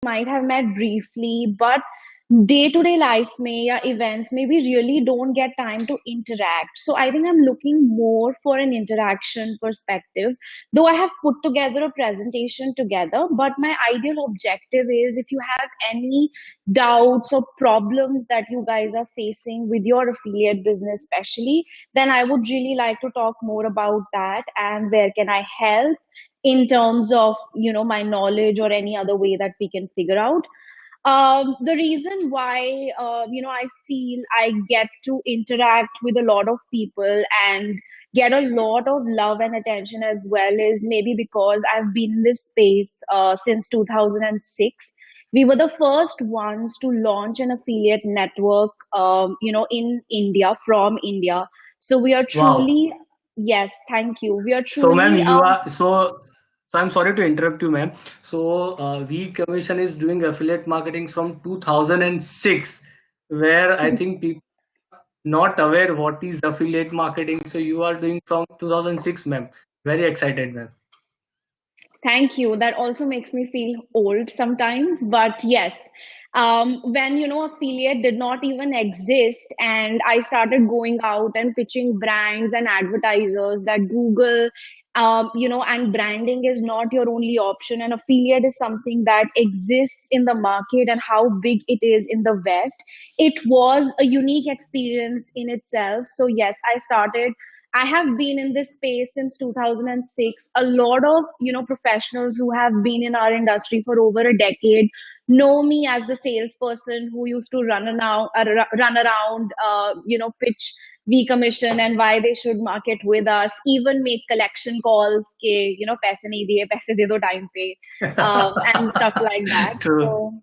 might have met briefly, but day-to-day life may या events may we really don't get time to interact. So I think I'm looking more for an interaction perspective. Though I have put together a presentation together, but my ideal objective is if you have any doubts or problems that you guys are facing with your affiliate business, especially, then I would really like to talk more about that and where can I help in terms of my knowledge or any other way that we can figure out. The reason why I feel I get to interact with a lot of people and get a lot of love and attention as well is maybe because I've been in this space since 2006. We were the first ones to launch an affiliate network, in India, from India. So we are Wow. truly, yes, thank you. We are So, ma'am, truly, you are so I'm sorry to interrupt you, ma'am. So, V Commission is doing affiliate marketing from 2006, where I think people not aware what is affiliate marketing. So, you are doing from 2006, ma'am. Very excited, ma'am. Thank you. That also makes me feel old sometimes, but yes. When affiliate did not even exist, and I started going out and pitching brands and advertisers that Google, and branding is not your only option, and affiliate is something that exists in the market and how big it is in the West. It was a unique experience in itself. So yes, I have been in this space since 2006. A lot of, professionals who have been in our industry for over a decade know me as the salesperson who used to run around, pitch V commission and why they should market with us, even make collection calls, ke, paise nahi diye, paise de do time pe, and stuff like that. True. So,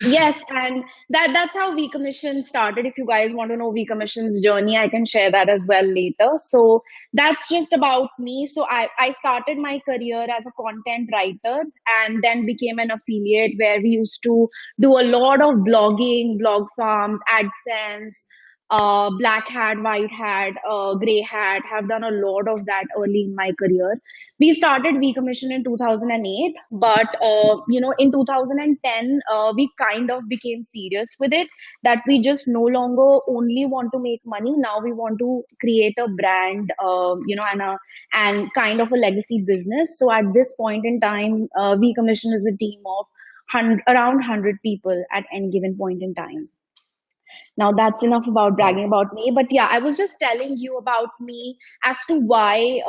yes, and that's how V Commission started. If you guys want to know V Commission's journey, I can share that as well later. So that's just about me. So I started my career as a content writer and then became an affiliate where we used to do a lot of blogging, blog farms, AdSense, black hat, white hat, gray hat. Have done a lot of that early in my career. We started V Commission in 2008, but in 2010, we kind of became serious with it. That we just no longer only want to make money. Now we want to create a brand, and kind of a legacy business. So at this point in time, V Commission is a team of around 100 people at any given point in time. Now that's enough about Wow. bragging about me. But yeah, I was just telling you about me as to why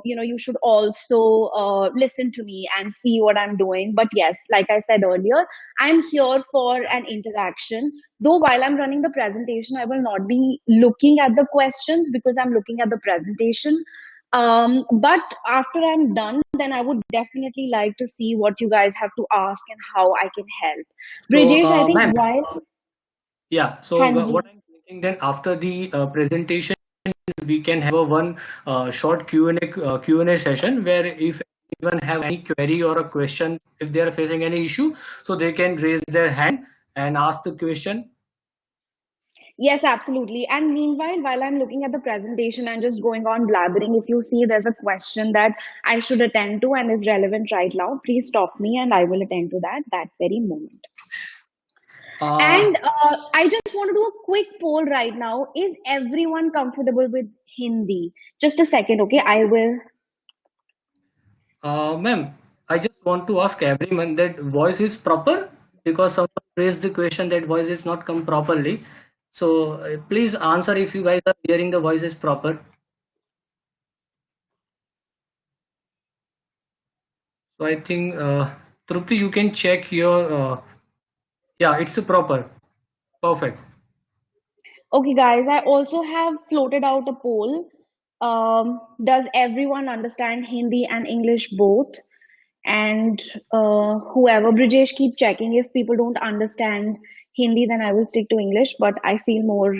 you should also listen to me and see what I'm doing. But yes, like I said earlier, I'm here for an interaction. Though while I'm running the presentation, I will not be looking at the questions because I'm looking at the presentation. But after I'm done, then I would definitely like to see what you guys have to ask and how I can help. So, Brijesh, I think ma'am, while yeah. So, Hanji. what I'm thinking then after the presentation, we can have a one short Q&A session where if anyone have any query or a question, if they are facing any issue, so they can raise their hand and ask the question. Yes, absolutely. And meanwhile, while I'm looking at the presentation and just going on blabbering, if you see there's a question that I should attend to and is relevant right now, please stop me and I will attend to that very moment. Uh, And I just want to do a quick poll right now. Is everyone comfortable with Hindi? Just a second, okay? I will. Ma'am, I just want to ask everyone that voice is proper because someone raised the question that voice is not come properly. So please answer if you guys are hearing the voice is proper. So I think Trupti, you can check your yeah, it's a proper, perfect. Okay, guys, I also have floated out a poll. Does everyone understand Hindi and English both? And whoever, Brijesh, keep checking. If people don't understand Hindi, then I will stick to English. But I feel more,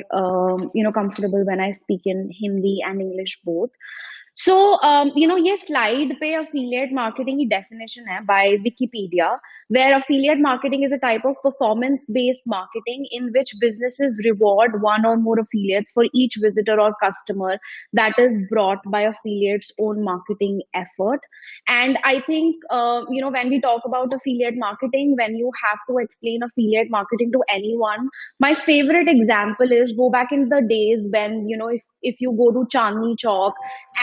comfortable when I speak in Hindi and English both. सो ये slide पे affiliate marketing की definition है by Wikipedia, where affiliate marketing is a type of performance based marketing in which businesses reward one or more affiliates for each visitor or customer that is brought by affiliates own marketing effort. And I think when we talk about affiliate marketing, when you have to explain affiliate marketing to anyone, my favorite example is go back in the days when if you go to Chandni Chowk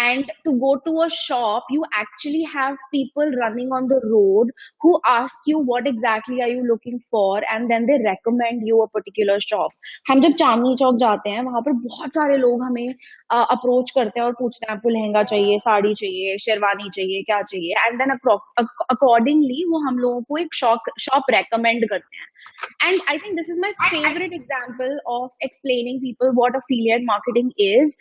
and to go to a shop, you actually have people running on the road who ask you what exactly are you looking for, and then they recommend you a particular shop. हम जब चांदनी चौक जाते हैं वहां पर बहुत सारे लोग हमें अप्रोच करते हैं और पूछते हैं आपको लहंगा चाहिए, साड़ी चाहिए, शेरवानी चाहिए, क्या चाहिए, एंड देन अकॉर्डिंगली वो हम लोगों को एक शॉप शॉप रेकमेंड करते हैं. And I think this is my favorite example of explaining people what affiliate marketing is.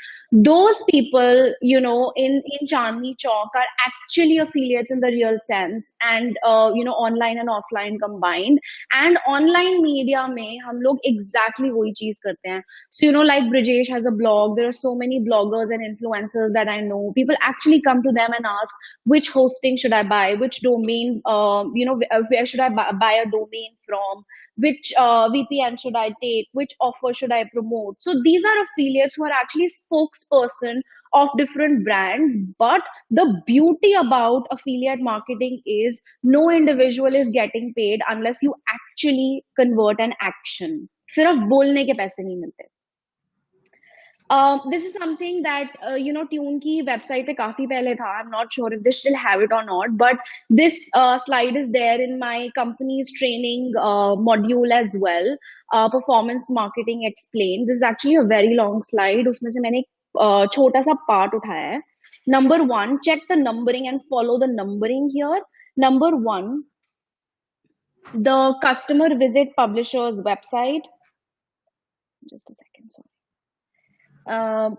Those people, in Chandni Chowk are actually affiliates in the real sense, and online and offline combined. And online media में हम लोग exactly वही चीज करते हैं. So like Brijesh has a blog. There are so many bloggers and influencers that I know. People actually come to them and ask which hosting should I buy, which domain, where should I buy a domain from, which VPN should I take, which offer should I promote. So these are affiliates who are actually spokesperson of different brands. But the beauty about affiliate marketing is no individual is getting paid unless you actually convert an action. सिर्फ बोलने के पैसे नहीं मिलते. This is something that Tune की website पे काफी पहले था. I'm not sure if they still have it or not, but this slide is there in my company's training module as well. Performance marketing explained. This is actually a very long slide. उसमें से मैंने एक छोटा सा part उठाया है. Number one, check the numbering and follow the numbering here. Number one, the customer visit publisher's website. Just a second, sorry.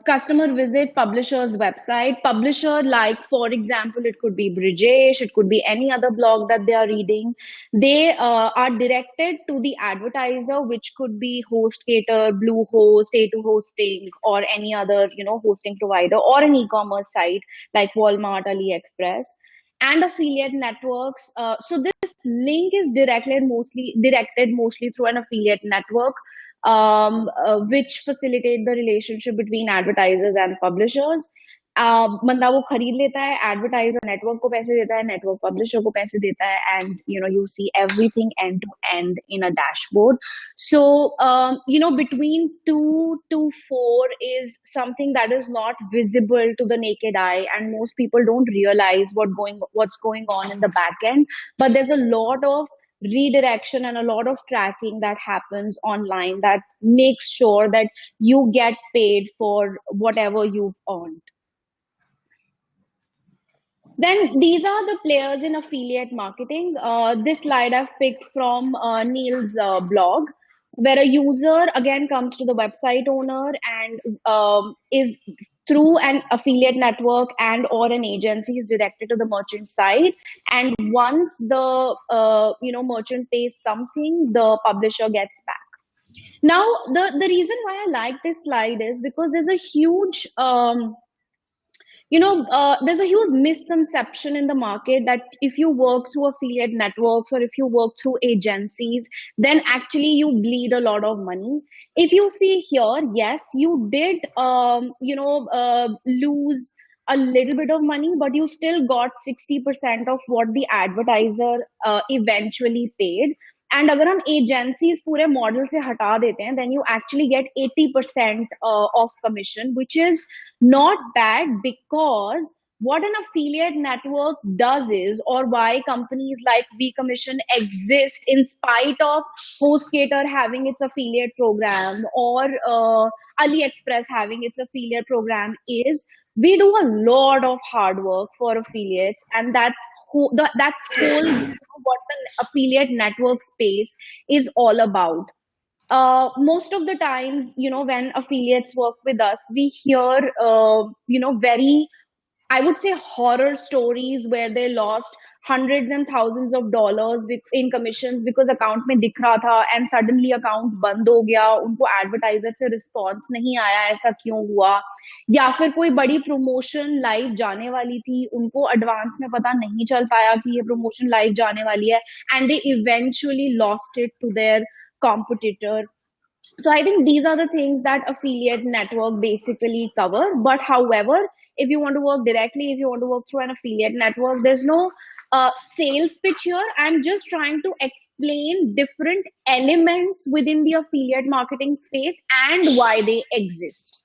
Customer visit publisher's website. Publisher, like for example, it could be Brijesh, it could be any other blog that they are reading. They are directed to the advertiser, which could be HostGator, Bluehost, A2 Hosting, or any other hosting provider, or an e-commerce site like Walmart, AliExpress, and affiliate networks. So this link is directed mostly through an affiliate network, which facilitate the relationship between advertisers and publishers. बंदा वो खरीद लेता है, advertiser network को पैसे देता है, network publisher को पैसे देता है, and you see everything end to end in a dashboard. So between 2 to 4 is something that is not visible to the naked eye, and most people don't realize what's going on in the back end. But there's a lot of redirection and a lot of tracking that happens online that makes sure that you get paid for whatever you've earned. Then these are the players in affiliate marketing. This slide I've picked from Neil's blog, where a user again comes to the website owner and is through an affiliate network and or an agency is directed to the merchant site. And once the merchant pays something, the publisher gets back. Now, the reason why I like this slide is because there's a huge there's a huge misconception in the market that if you work through affiliate networks or if you work through agencies, then actually you bleed a lot of money. If you see here, yes, you did, lose a little bit of money, but you still got 60% of what the advertiser eventually paid. And अगर हम agencies पूरे model से हटा देते हैं, then you actually get 80% of commission, which is not bad, because what an affiliate network does is, or why companies like vCommission exist in spite of HostGator having its affiliate program or AliExpress having its affiliate program, is we do a lot of hard work for affiliates, and that's whole what the affiliate network space is all about. Most of the times, when affiliates work with us, we hear, very, I would say, horror stories where they lost hundreds and thousands of dollars in commissions because account में दिख रहा था and suddenly account बंद हो गया, उनको advertiser से response नहीं आया, ऐसा क्यों हुआ? या फिर कोई बड़ी promotion live जाने वाली थी, उनको advance में पता नहीं चल पाया कि ये promotion live जाने वाली है and they eventually lost it to their competitor. So I think these are the things that affiliate network basically cover. But however, if you want to work directly, if you want to work through an affiliate network, there's no sales pitch here. I'm just trying to explain different elements within the affiliate marketing space and why they exist.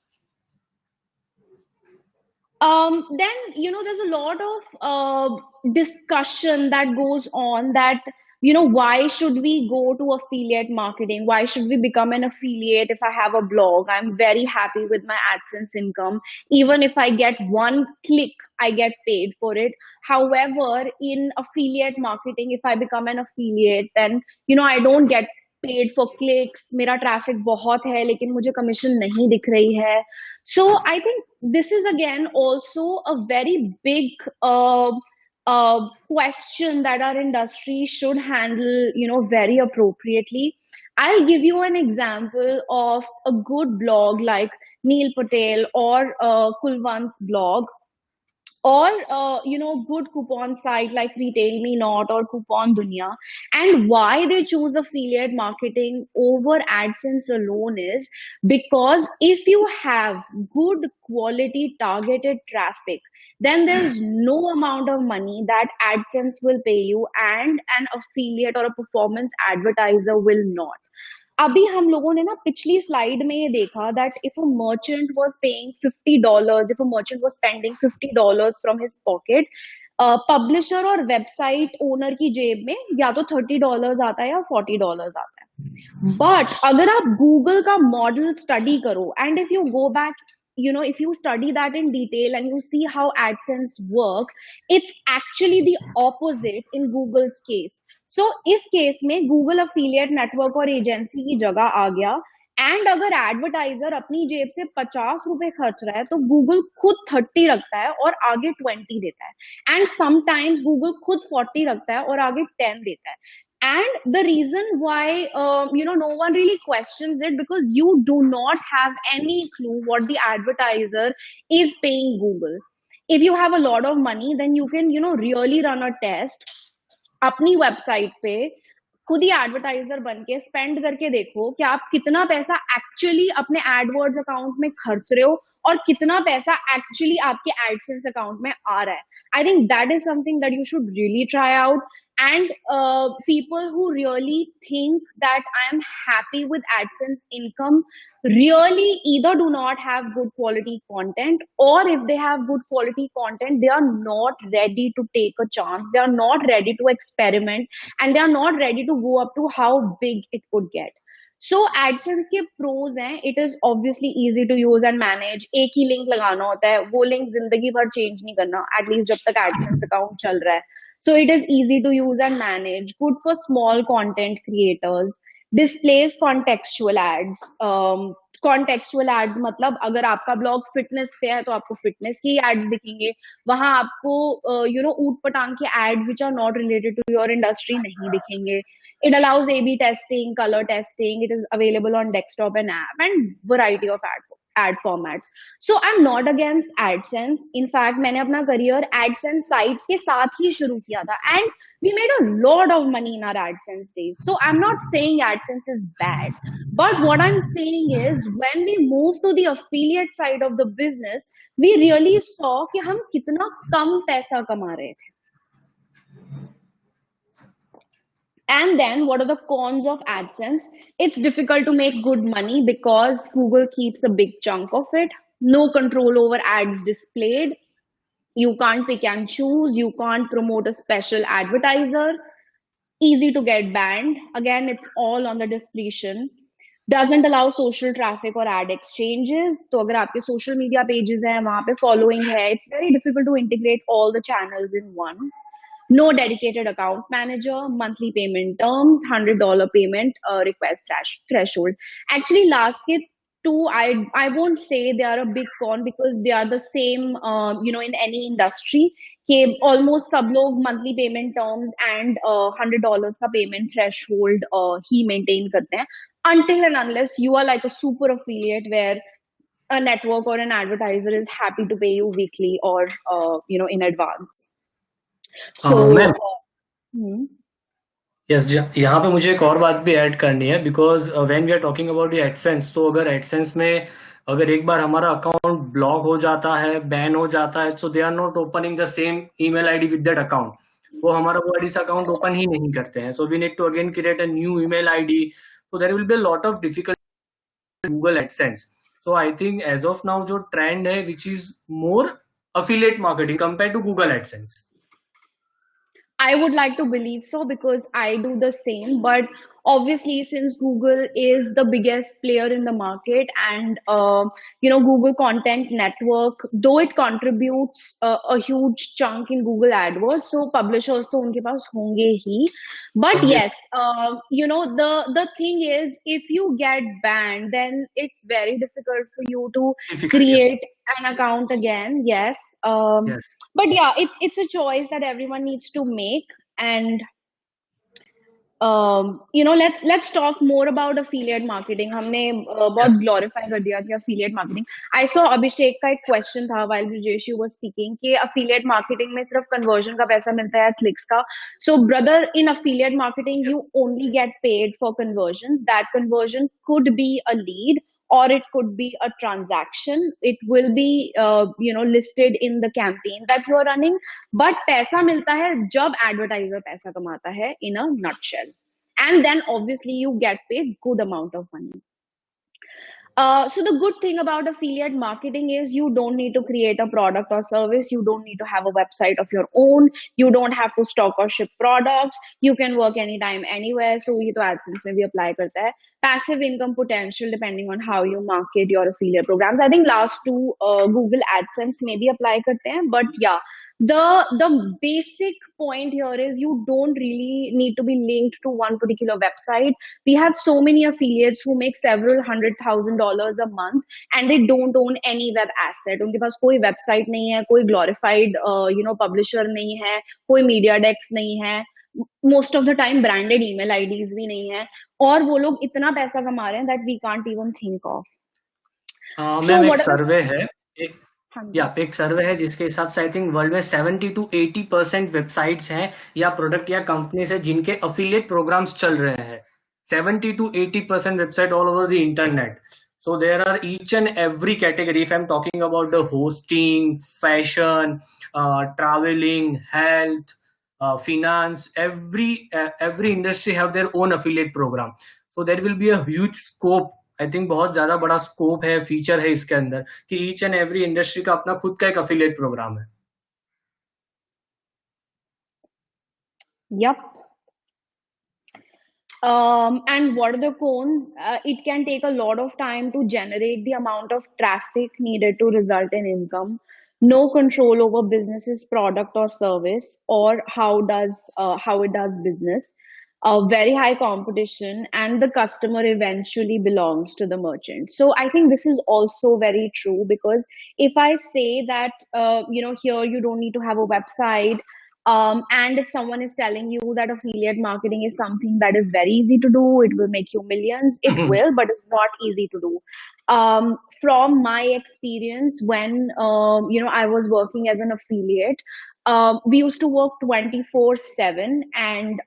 Then there's a lot of discussion that goes on that why should we go to affiliate marketing? Why should we become an affiliate? If I have a blog, I'm very happy with my AdSense income. Even if I get one click, I get paid for it. However, in affiliate marketing, if I become an affiliate, then I don't get paid for clicks. मेरा traffic बहुत है लेकिन मुझे commission नहीं दिख रही है. So I think this is again also a very big question that our industry should handle, very appropriately. I'll give you an example of a good blog like Neil Patel or Kulwant's blog, or good coupon site like Retail Me Not or Coupon Dunya. And why they choose affiliate marketing over AdSense alone is because if you have good quality targeted traffic, then there's no amount of money that AdSense will pay you and an affiliate or a performance advertiser will not. अभी हम लोगों ने ना पिछली slide में ये देखा that if a merchant was paying $50, if a merchant was spending $50 from his pocket, publisher और वेबसाइट ओनर की जेब में या तो $30 आता है या $40 आता है. बट अगर आप गूगल का मॉडल स्टडी करो and if you go back, if you study that in detail and you see how AdSense work, it's actually the opposite in Google's case. So इस केस में Google affiliate network और agency की जगह आ गया. And अगर advertiser अपनी जेब से ₹50 खर्च रहा है तो गूगल खुद 30 रखता है और आगे 20 देता है. एंड समटाइम्स गूगल खुद 40 रखता है और आगे 10 देता है. And the reason why no one really questions it because you do not have any clue what the advertiser is paying Google. If you have a lot of money, then you can really run a test अपनी website पे, खुद ही advertiser बन के spend करके देखो कि आप कितना पैसा एक्चुअली अपने एडवर्ड्स अकाउंट में खर्च रहे हो और कितना पैसा एक्चुअली आपके एडसेंस अकाउंट में आ रहा है. I think that is something that you should really try out. And people who really think that I am happy with AdSense income really either do not have good quality content, or if they have good quality content, they are not ready to take a chance, they are not ready to experiment, and they are not ready to go up to how big it could get. So AdSense के pros हैं, it is obviously easy to use and manage. एक ही link लगाना होता है, वो link जिंदगी भर change नहीं करना, एटलीस्ट जब तक AdSense अकाउंट चल रहा है. So it is easy to use and manage. Good for small content creators. Displays contextual ads. Contextual ad मतलब अगर आपका ब्लॉग फिटनेस पे है तो आपको फिटनेस की एड्स दिखेंगे, वहां आपको ऊट पटांग के ads which are not related to your industry नहीं दिखेंगे. It allows A/B testing, color testing. It is available on desktop and app and variety of ad formats. So I'm not against AdSense. In fact, मैंने अपना career AdSense sites के साथ ही शुरू किया था and we made a lot of money in our AdSense days. So I'm not saying AdSense is bad, but what I'm saying is when we moved to the affiliate side of the business, we really saw कि हम कितना कम पैसा कमा रहे थे. And then what are the cons of AdSense? It's difficult to make good money because Google keeps a big chunk of it. No control over ads displayed. You can't pick and choose. You can't promote a special advertiser. Easy to get banned. Again, it's all on the discretion. Doesn't allow social traffic or ad exchanges. तो अगर आपके social media pages हैं, वहाँ पे following है, it's very difficult to integrate all the channels in one. No dedicated account manager, monthly payment terms, $100 payment request threshold. Actually, last के two, I won't say they are a big con because they are the same, in any industry. कि almost सब लोग monthly payment terms and $100 का payment threshold ही maintain करते हैं, until and unless you are like a super affiliate where a network or an advertiser is happy to pay you weekly or in advance. So ma'am, hmm. Yes, यहाँ पे मुझे एक और बात भी add करनी है, because when we are talking about the AdSense, तो अगर एडसेंस में अगर एक बार हमारा अकाउंट ब्लॉक हो जाता है, बैन हो जाता है, so they are not opening the same email ID with that account, वो हमारा वो एडिस अकाउंट ओपन ही नहीं करते हैं, so we need to again create a new email ID, so there will be a lot of difficult Google AdSense. So I think as of now जो trend है which is more affiliate marketing compare to Google AdSense. I would like to believe so because I do the same. But obviously, since Google is the biggest player in the market, and Google Content Network, though it contributes a huge chunk in Google AdWords, so publishers तो उनके पास होंगे ही. But obvious, yes, the thing is, if you get banned, then it's very difficult for you to difficult. create an account again. Yes. Yes. But yeah, it's a choice that everyone needs to make. And let's talk more about affiliate marketing. हमने बहुत yes. glorify कर दिया कि affiliate marketing. I saw अभिषेक का एक question था while Brijesh you was speaking कि affiliate marketing में सिर्फ conversion का पैसा मिलता है या clicks का. So brother, in affiliate marketing you only get paid for conversions. That conversion could be a lead or it could be a transaction. It will be listed in the campaign that you are running. But पैसा मिलता है जब advertiser पैसा कमाता है, in a nutshell. And then obviously you get paid good amount of money. So the good thing about affiliate marketing is you don't need to create a product or service. You don't need to have a website of your own. You don't have to stock or ship products. You can work anytime, anywhere. So ये तो AdSense में भी apply करता है. Passive income potential depending on how you market your affiliate programs. I think last two Google AdSense में भी apply करते हैं. But yeah, the basic point here is you don't really need to be linked to one particular website. We have so many affiliates who make several $100,000 a month and they don't own any web asset. उनके पास कोई website नहीं है, कोई glorified publisher नहीं है, कोई media decks नहीं है, most of the time branded email IDs भी नहीं है, और वो लोग इतना पैसा कमा रहे हैं that we can't even think of. So ma'am, एक what are सर्वे है, एक हाँ या जी. एक सर्वे है जिसके हिसाब से आई थिंक वर्ल्ड में 70 to 80% वेबसाइट्स हैं या प्रोडक्ट या कंपनीज है जिनके अफिलिएट प्रोग्राम्स चल रहे हैं. 70 to 80% website all over the internet. So there are each and every category. If I'm talking about the hosting, fashion, traveling, health, finance, every industry have their own affiliate program. So there will be a huge scope. I think बहुत ज्यादा बड़ा scope है, feature है इसके अंदर कि each and every industry का अपना खुद का एक अफिलिएट प्रोग्राम है. Yep. And what are the cons? It can take a lot of time to generate the amount of traffic needed to result in income. No control over business's product or service or how it does business. Very high competition, and the customer eventually belongs to the merchant. So I think this is also very true because if I say that here you don't need to have a website, and if someone is telling you that affiliate marketing is something that is very easy to do, it will make you millions, it will, but it's not easy to do. From my experience, when I was working as an affiliate, we used to work 24/7, and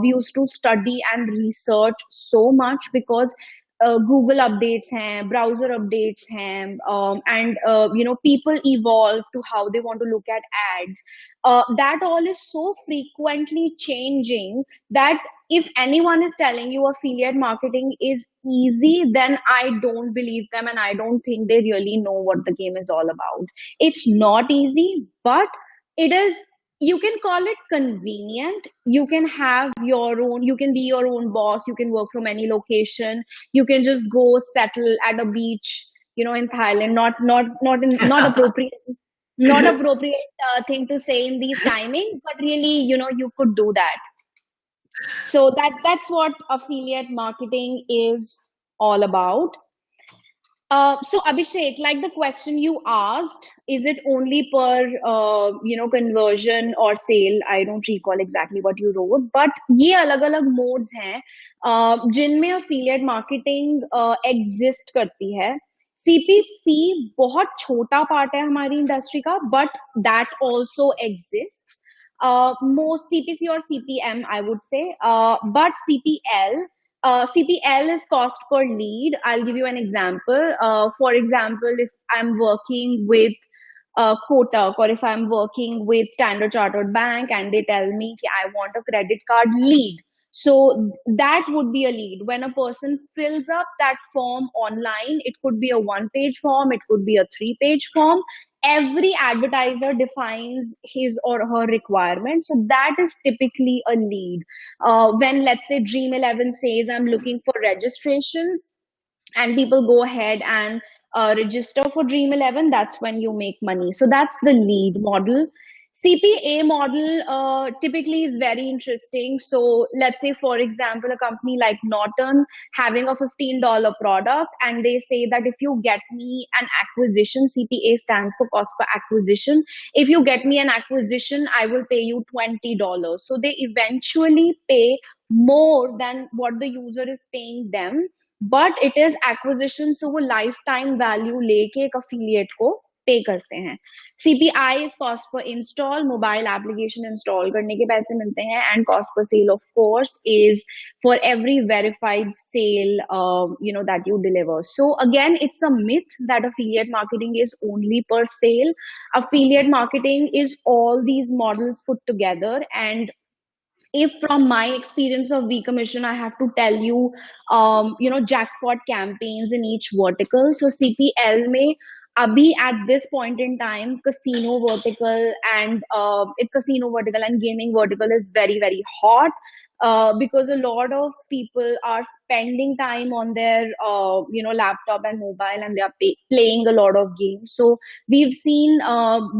we used to study and research so much because Google updates hain, browser updates hain, and people evolve to how they want to look at ads. That all is so frequently changing that if anyone is telling you affiliate marketing is easy, then I don't believe them and I don't think they really know what the game is all about. It's not easy, but it is, you can call it convenient. You can have your own, you can be your own boss, you can work from any location, you can just go settle at a beach, in Thailand. Not appropriate, not appropriate thing to say in these timing, but really, you could do that. So that's what affiliate marketing is all about. So Abhishek, like the question you asked, Is it only per conversion or sale? I don't recall exactly what you wrote, but ये अलग अलग modes हैं जिनमें affiliate marketing exist करती है. CPC बहुत छोटा part है हमारी इंडस्ट्री का, but that also exist. Most CPC or CPM, I would say, but CPL. CPL is cost per lead. I'll give you an example. For example, if I'm working with Kotak, or if I'm working with Standard Chartered Bank and they tell me कि I want a credit card lead. So that would be a lead. When a person fills up that form online, it could be a one-page form, it could be a three-page form. Every advertiser defines his or her requirement. So that is typically a lead. When, let's say, Dream 11 says, I'm looking for registrations, and people go ahead and register for Dream 11, that's when you make money. So that's the lead model. CPA model typically is very interesting. So let's say, for example, a company like Norton having a $15 product, and they say that if you get me an acquisition, CPA stands for cost per acquisition. If you get me an acquisition, I will pay you $20. So they eventually pay more than what the user is paying them, but it is acquisition. So वो life time value लेके एक affiliate को पे करते हैं. CPI is cost per install. Mobile application install करने के पैसे मिलते हैं. And cost per sale of course is for every verified sale that you deliver. So again, it's a myth that affiliate marketing is only per sale. Affiliate marketing is all these models put together. And if from my experience of V Commission, I have to tell you, jackpot campaigns in each vertical. So CPL may abhi at this point in time, casino vertical and casino vertical and gaming vertical is very, very hot. Because a lot of people are spending time on their laptop and mobile, and they are playing a lot of games. So we've seen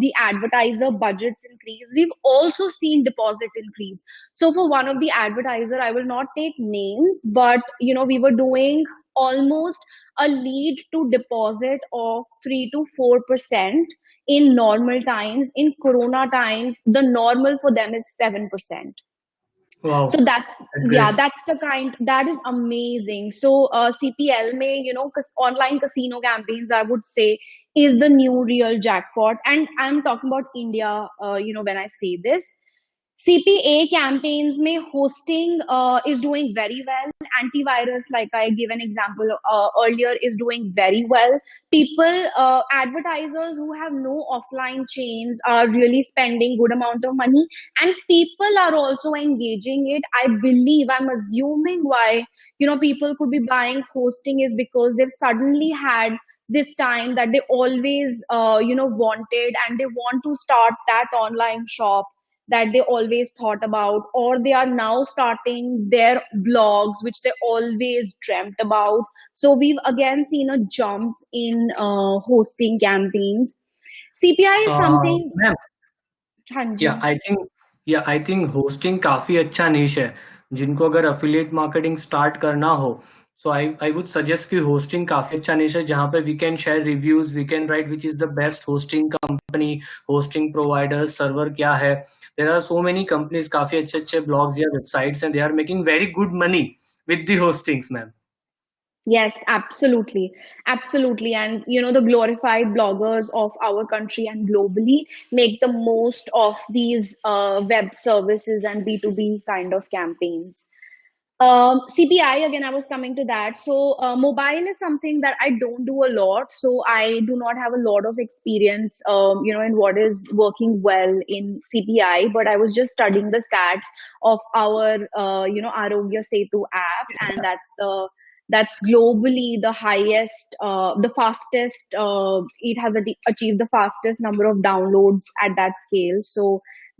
the advertiser budgets increase. We've also seen deposit increase. So for one of the advertiser, I will not take names, but we were doing almost a lead to deposit of 3 to 4% in normal times. In Corona times, the normal for them is 7%. Wow, So that's, that's yeah, great. that's the kind, that is amazing. So CPL may, online casino campaigns, I would say, is the new real jackpot. And I'm talking about India, when I say this. CPA campaigns may hosting is doing very well. Antivirus, like I gave an example earlier, is doing very well. People, advertisers who have no offline chains are really spending good amount of money, and people are also engaging it. I believe, I'm assuming why people could be buying hosting is because they've suddenly had this time that they always wanted, and they want to start that online shop that they always thought about, or they are now starting their blogs which they always dreamt about. So we've again seen a jump in hosting campaigns. CPI is something. Ma'am, हाँ जी. या I think hosting काफी अच्छा niche है. जिनको अगर affiliate marketing start करना हो, so I would suggest कि होस्टिंग काफी अच्छा निश है, जहां पे we can share reviews, we can write which is the best hosting company, hosting provider, server क्या है. There are so many companies, काफी अच्छे अच्छे ब्लॉग्स या websites, and they are making very good money with the hostings ma'am. Yes, absolutely. Absolutely. And, the glorified bloggers of our country and globally make the most of these web services and B2B kind of campaigns. CPI, again, I was coming to that. So, mobile is something that I don't do a lot. So, I do not have a lot of experience, in what is working well in CPI. But I was just studying the stats of our, Arogya Setu app, and that's globally the highest, the fastest. It has achieved the fastest number of downloads at that scale. So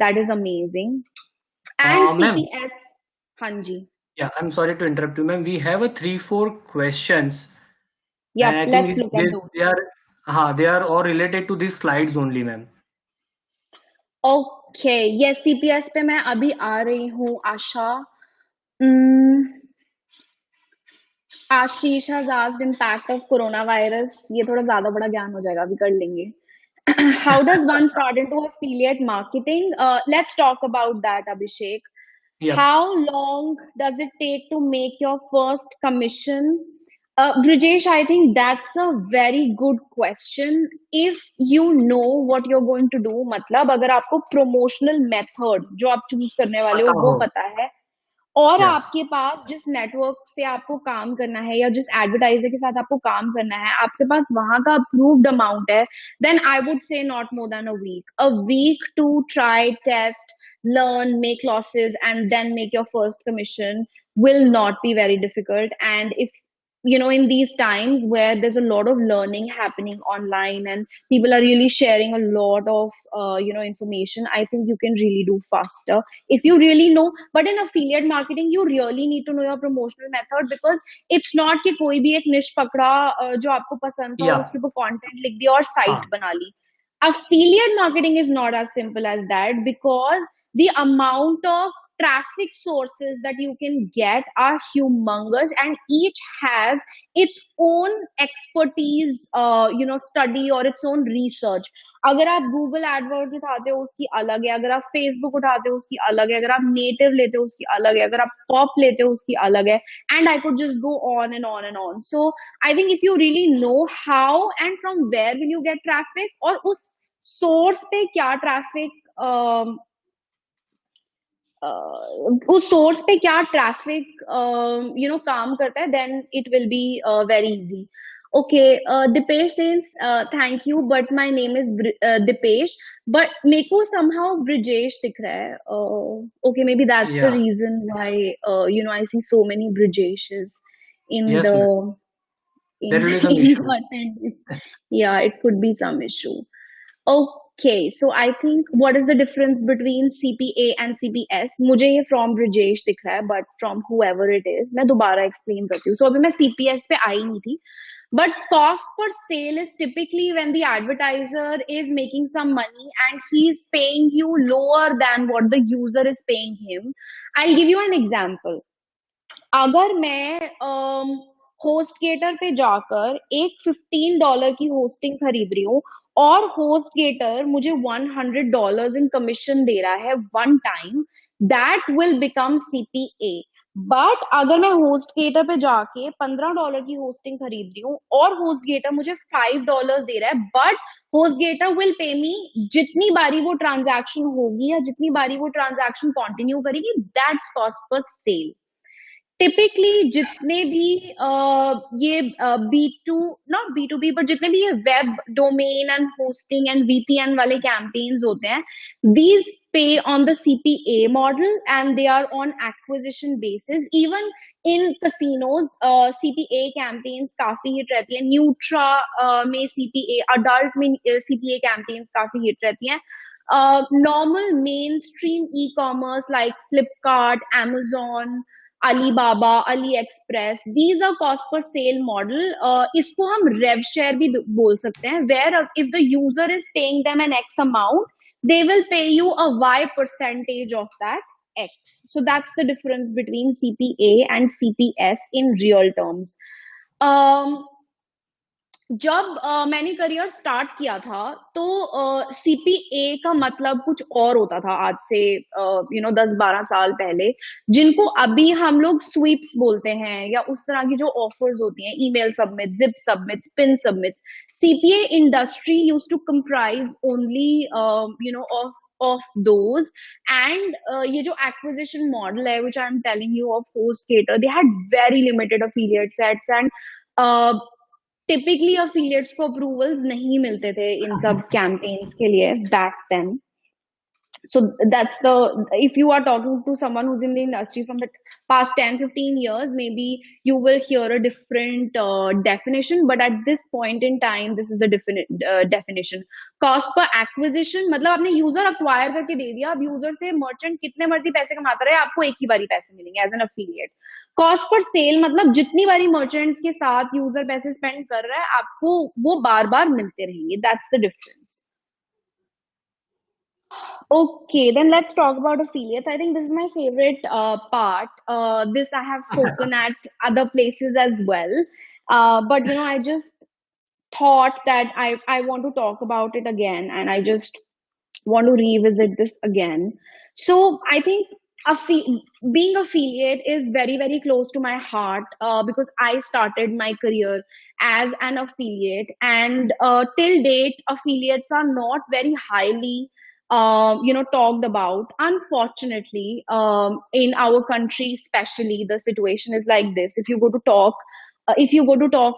that is amazing. And ma'am, CPS, Hanji. yeah, I'm sorry to interrupt you, ma'am. We have a 3-4 questions, and Yep, I think let's look at those. they are all related to these slides only, ma'am. Okay, yes, CPS पे मैं अभी आ रही हूँ. आशा. Hmm, Ashish has asked impact of coronavirus. ये थोड़ा ज्यादा बड़ा ज्ञान हो जाएगा, अभी कर लेंगे. How does one start into affiliate marketing? Let's talk about that, Abhishek. Yeah. How long does it take to make your first commission? Brijesh, I think that's a very good question. If you know what you're going to do, मतलब अगर आपको promotional method जो आप choose करने वाले हो पता वो हो. पता है, और Yes. आपके पास जिस नेटवर्क से आपको काम करना है या जिस एडवर्टाइजर के साथ आपको काम करना है आपके पास वहां का अप्रूव्ड अमाउंट है, then I would say not more than a week to try test learn, make losses, and then make your first commission will not be very difficult. And if in these times where there's a lot of learning happening online and people are really sharing a lot of information, I think you can really do faster if you really know. But in affiliate marketing you really need to know your promotional method, because it's not कि कोई भी एक निश पकड़ा जो आपको पसंद था और Yeah. उसके ऊपर कंटेंट लिख दिया और साइट हाँ. बना ली. Affiliate marketing is not as simple as that, because the amount of traffic sources that you can get are humongous, and each has its own expertise, study or its own research. अगर आप Google AdWords उठाते हो उसकी अलग है, अगर आप Facebook उठाते हो उसकी अलग है, अगर आप नेटिव लेते हो उसकी अलग है, अगर आप पॉप लेते हो उसकी अलग है. And I could just go on and on and on. So I think if you really know how and from where will you get traffic, और उस सोर्स पे क्या ट्रैफिक उस सोर्स पे क्या ट्रैफिक काम करता है, then it will be very easy. Okay, Dipesh says thank you but my name is Dipesh, but मेरे को समहाउ ब्रिजेश दिख रहा है. Okay, maybe that's the Yeah. Reason why I see so many Brijeshes in Yes, the ma'am. in There will be some in issue. the attendance. Yeah, it could be some issue. Okay, so I think what is the difference between CPA and CPS? मुझे ये from Brijesh दिख रहा है, but from whoever it is, मैं दोबारा explain करती हूँ. So अभी मैं CPS पे आई नहीं थी. But cost per sale is typically when the advertiser is making some money and he's paying you lower than what the user is paying him. I'll give you an example. अगर मैं host गेटर पे जाकर एक $15 की hosting खरीद रही हूँ और होस्ट गेटर मुझे $100 इन कमीशन दे रहा है one time, that will become CPA. But अगर मैं होस्ट गेटर पे जाके $15 की होस्टिंग खरीद रही हूँ और होस्ट गेटर मुझे $5 दे रहा है, बट होस्ट गेटर विल पे मी जितनी बारी वो ट्रांजैक्शन होगी या जितनी बारी वो ट्रांजैक्शन कंटिन्यू करेगी, that's cost per sale. Typically जितने भी ये B to not B to B but जितने भी ये web domain and hosting and VPN वाले कैंपेन्स होते हैं, these pay on the CPA model and they are on acquisition basis. Even in casinos CPA campaigns काफी hit रहती है. Nutra में सीपीए, अडल्ट में सीपीए कैंपेन्स काफी हिट रहती हैं. Normal main stream E commerce like Flipkart, Amazon, Alibaba, AliExpress, these are cost per sale model. इसको हम रेव शेयर भी बोल सकते हैं, where if the user is paying them an X amount, they will pay you a y percentage of that x. So that's the difference between CPA and CPS in real terms. um, जब मैंने career start किया था तो CPA का मतलब कुछ और होता था आज से 10-12 साल पहले, जिनको अभी हम लोग स्वीप्स बोलते हैं या उस तरह की जो ऑफर्स होती हैं, email submit, zip submit, pin submit. CPA industry use to comprise only of those. And ये जो एक्विजिशन मॉडल है which I am telling you of HostGator, they had very limited affiliate sets and typically affiliates को approvals नहीं मिलते थे इन सब campaigns के लिए back then. So that's the, if you are talking to someone who's in the industry from the past 10-15 years, maybe you will hear a different definition, but at this point in time this is the definition. Cost per acquisition मतलब आपने user acquire करके दे दिया, अब user से merchant कितने मर्जी पैसे कमाता रहे, आपको एक ही बारी पैसे मिलेंगे as an affiliate. Cost per sale मतलब जितनी बारी मर्चेंट के साथ यूजर पैसे स्पेंड कर रहा है आपको वो बार बार मिलते रहेंगे. That's the difference. Okay, then let's talk about affiliates. I think this is my favorite part. This I have spoken at other places as well. But I just thought that I want to talk about it again, and I just want to revisit this again. So I think being affiliate is very, very close to my heart, because I started my career as an affiliate, and till date, affiliates are not very highly, talked about. Unfortunately, in our country, especially, the situation is like this. If you go to talk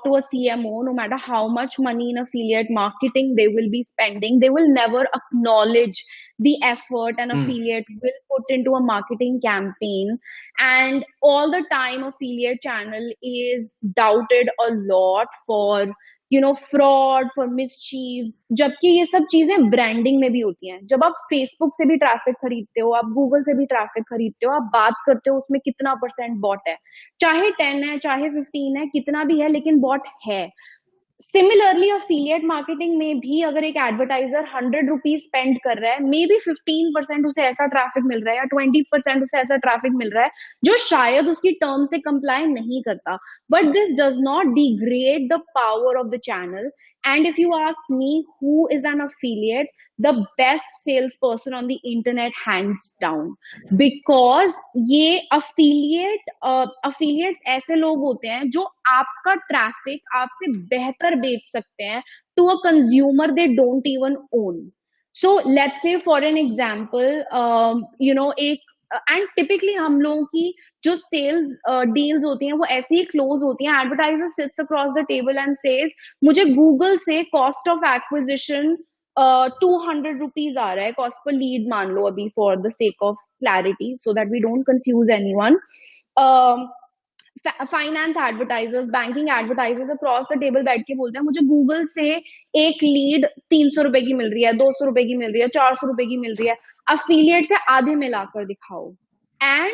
to a CMO, no matter how much money in affiliate marketing they will be spending, they will never acknowledge the effort an Hmm. affiliate will put into a marketing campaign. And all the time, affiliate channel is doubted a lot for fraud, for मिसचीव्स, जबकि ये सब चीजें branding में भी होती हैं। जब आप फेसबुक से भी ट्रैफिक खरीदते हो, आप गूगल से भी ट्रैफिक खरीदते हो, आप बात करते हो उसमें कितना परसेंट बॉट है, चाहे 10 है चाहे 15 है, कितना भी है, लेकिन बॉट है। सिमिलरली अफिलिएट मार्केटिंग में भी अगर एक एडवर्टाइजर 100 रुपीज स्पेंड कर रहा है, मे बी 15% उसे ऐसा ट्रैफिक मिल रहा है या 20% उसे ऐसा ट्रैफिक मिल रहा है जो शायद उसकी टर्म से कंप्लाई नहीं करता, but this does not degrade the power of the channel. And if you ask me who is an affiliate, the best sales person on the internet, hands down. Because ये अफिलिएट्स ऐसे लोग होते हैं जो आपका ट्रैफिक आपसे बेहतर बेच सकते हैं to a consumer they don't even own. So let's say for an example, एक एंड टिपिकली हम लोगों की जो सेल्स डील्स होती हैं वो ऐसे ही क्लोज होती हैं। Advertiser sits across the table and says, मुझे गूगल से कॉस्ट ऑफ एक्विजिशन 200 रुपीज आ रहा है, कॉस्ट पर लीड मान लो अभी, for the sake of clarity, so that we don't confuse anyone. Finance advertisers, banking advertisers across the table बैठ के बोलते हैं, मुझे गूगल से एक लीड 300 रुपए की मिल रही है, 200 रुपए की मिल रही है, 400 रुपए की मिल रही है, अफिलिएट से आधे में लाकर दिखाओ। एंड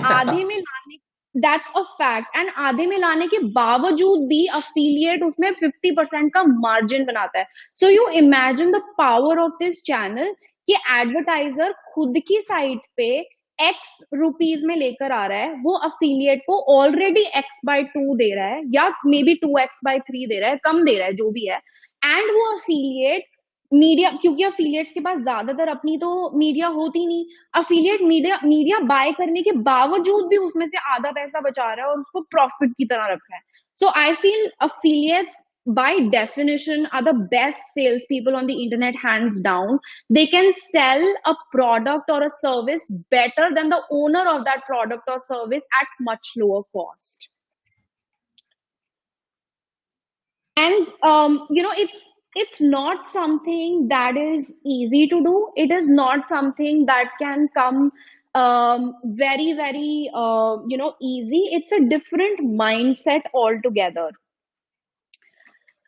आधे में लाने, दैट्स अ फैक्ट, एंड आधे में लाने के बावजूद भी अफिलिएट उसमें 50% का मार्जिन बनाता है। So you imagine the power of this channel, कि एडवर्टाइजर खुद की साइट पे एक्स रुपीज में लेकर आ रहा है, वो अफिलिएट को ऑलरेडी x/2 दे रहा है, या मे बी 2x/3 दे रहा है, कम दे रहा है, जो भी है। एंड वो अफिलिएट मीडिया, क्योंकि अफिलिएट्स के पास ज्यादातर अपनी तो मीडिया होती नहीं, अफिलिएट मीडिया बाय करने के बावजूद भी उसमें से आधा पैसा बचा रहा है और उसको प्रॉफिट की तरह रखा है। So I feel affiliates by definition are the best salespeople on the internet, hands down. They can sell a product or a service better than the owner of that product or service at much lower cost. And it's not something that is easy to do. It is not something that can come very, very easy. It's a different mindset altogether.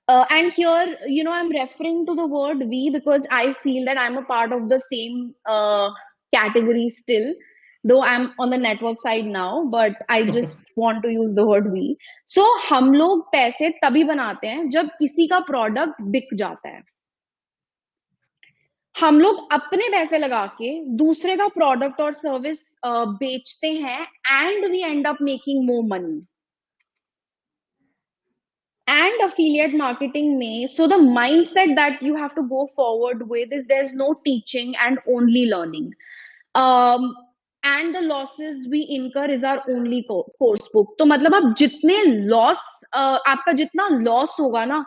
And here, I'm referring to the word we because I feel that I'm a part of the same category still, though I'm on the network side now, but I just want to use the word we. So, हम लोग पैसे तभी बनाते हैं जब किसी का product बिक जाता है। हम लोग अपने पैसे लगा के दूसरे का प्रोडक्ट और सर्विस बेचते हैं, and we end up making more money. And affiliate marketing may, so the mindset that you have to go forward with is there's no teaching and only learning, and the losses we incur is our only course book. तो मतलब आप जितने loss, आपका जितना loss होगा ना,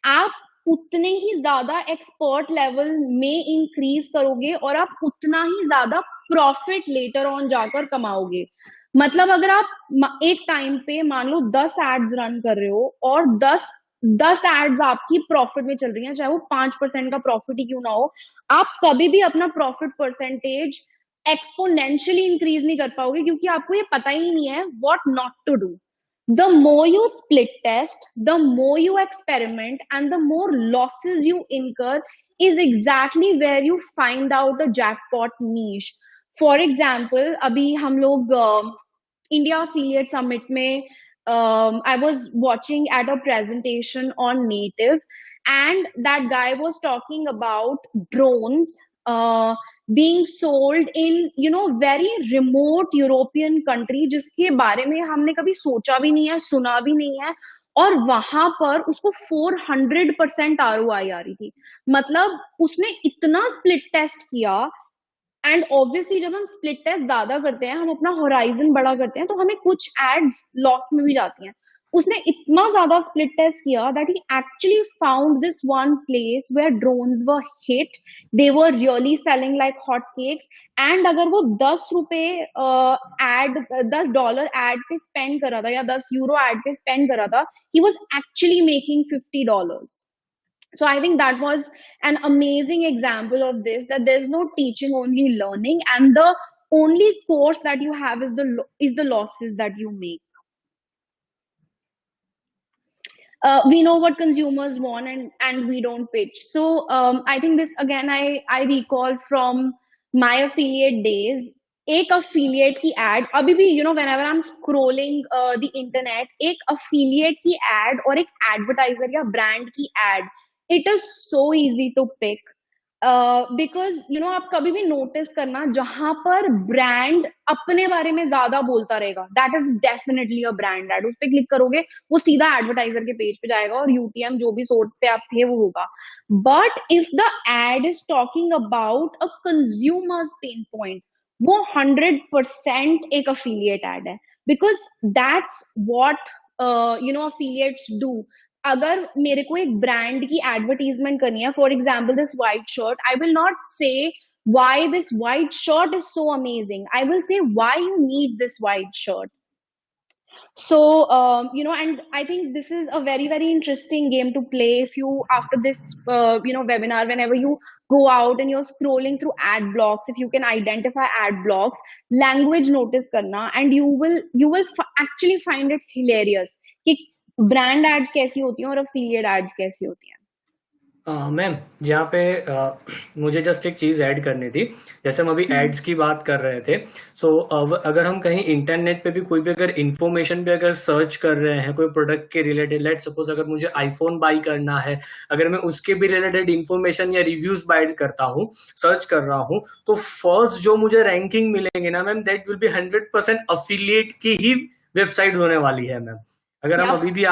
आप उतने ही ज्यादा एक्सपर्ट लेवल में इंक्रीज करोगे और आप उतना ही ज्यादा प्रॉफिट लेटर ऑन जाकर कमाओगे। मतलब अगर आप एक टाइम पे मान लो 10 एड्स रन कर रहे हो और 10 एड्स आपकी प्रॉफिट में चल रही हैं, चाहे वो 5% का प्रॉफिट ही क्यों ना हो, आप कभी भी अपना प्रॉफिट परसेंटेज एक्सपोनेंशियली इंक्रीज नहीं कर पाओगे, क्योंकि आपको ये पता ही नहीं है what not to do. The more you split test, the more you experiment, and the more losses you incur is exactly where you find out the jackpot niche. For example, अभी हम लोग इंडिया अफिलिएट समिट में I was watching at a presentation on Native, and that guy was talking about drones being sold in very remote European country, जिसके बारे में हमने कभी सोचा भी नहीं है, सुना भी नहीं है, और वहां पर उसको 400% ROI आ रही थी। मतलब उसने इतना स्प्लिट टेस्ट किया। एंड ऑब्वियसली जब हम स्प्लिट टेस्ट ज्यादा करते हैं, हम अपना होराइजन बड़ा करते हैं, तो हमें कुछ एड्स लॉस में भी जाती हैं। उसने इतना ज्यादा स्प्लिट टेस्ट किया that he actually found this one place where drones were hit. They were really selling like hot cakes. And अगर वो 10 रुपए एड, $10 एड पे स्पेंड कर रहा था या €10 एड पे स्पेंड कर रहा था, he was actually making $50। So I think that was an amazing example of this, that there's no teaching, only learning, and the only course that you have is the losses that you make. We know what consumers want, and we don't pitch. So I think this again, I recall from my affiliate days. एक affiliate की ad अभी भी, whenever I'm scrolling the internet, एक affiliate की ad और एक advertiser या brand की ad, it is so easy to pick. Because आप कभी भी नोटिस करना, जहां पर ब्रांड अपने बारे में ज्यादा बोलता रहेगा, that is definitely a brand ad. उस पर क्लिक करोगे, वो सीधा एडवर्टाइजर के पेज पे जाएगा और यूटीएम जो भी सोर्स पे आप थे वो होगा। But if the ad is talking about a consumer's pain point, वो 100% एक अफिलिएट एड है। Because that's what affiliates do. अगर मेरे को एक ब्रांड की एडवर्टीजमेंट करनी है, for example this white shirt, I will not say why this white shirt is so amazing. I will say why you need this white shirt. So and I think this is a very, very interesting game to play. If you, after this webinar, whenever you go out and you're scrolling through ad blocks, if you can identify ad blocks, language notice karna, and you will actually find it hilarious कि brand ads कैसी होती हैं और affiliate ads कैसी होती हैं। Ma'am, जहाँ पे मुझे जस्ट एक चीज ऐड करनी थी। जैसे हम अभी एड्स की बात कर रहे थे, सो अगर हम कहीं इंटरनेट पे भी कोई भी अगर इन्फॉर्मेशन पे अगर सर्च कर रहे हैं कोई प्रोडक्ट के रिलेटेड, लेट सपोज अगर मुझे आईफोन बाई करना है, अगर मैं उसके भी रिलेटेड इन्फॉर्मेशन या रिव्यूज बाय करता हूँ, सर्च कर रहा हूँ, तो फर्स्ट जो मुझे रैंकिंग मिलेंगे ना ma'am, that will be 100% affiliate की ही वेबसाइट होने वाली है मैम। अगर हम अभी भी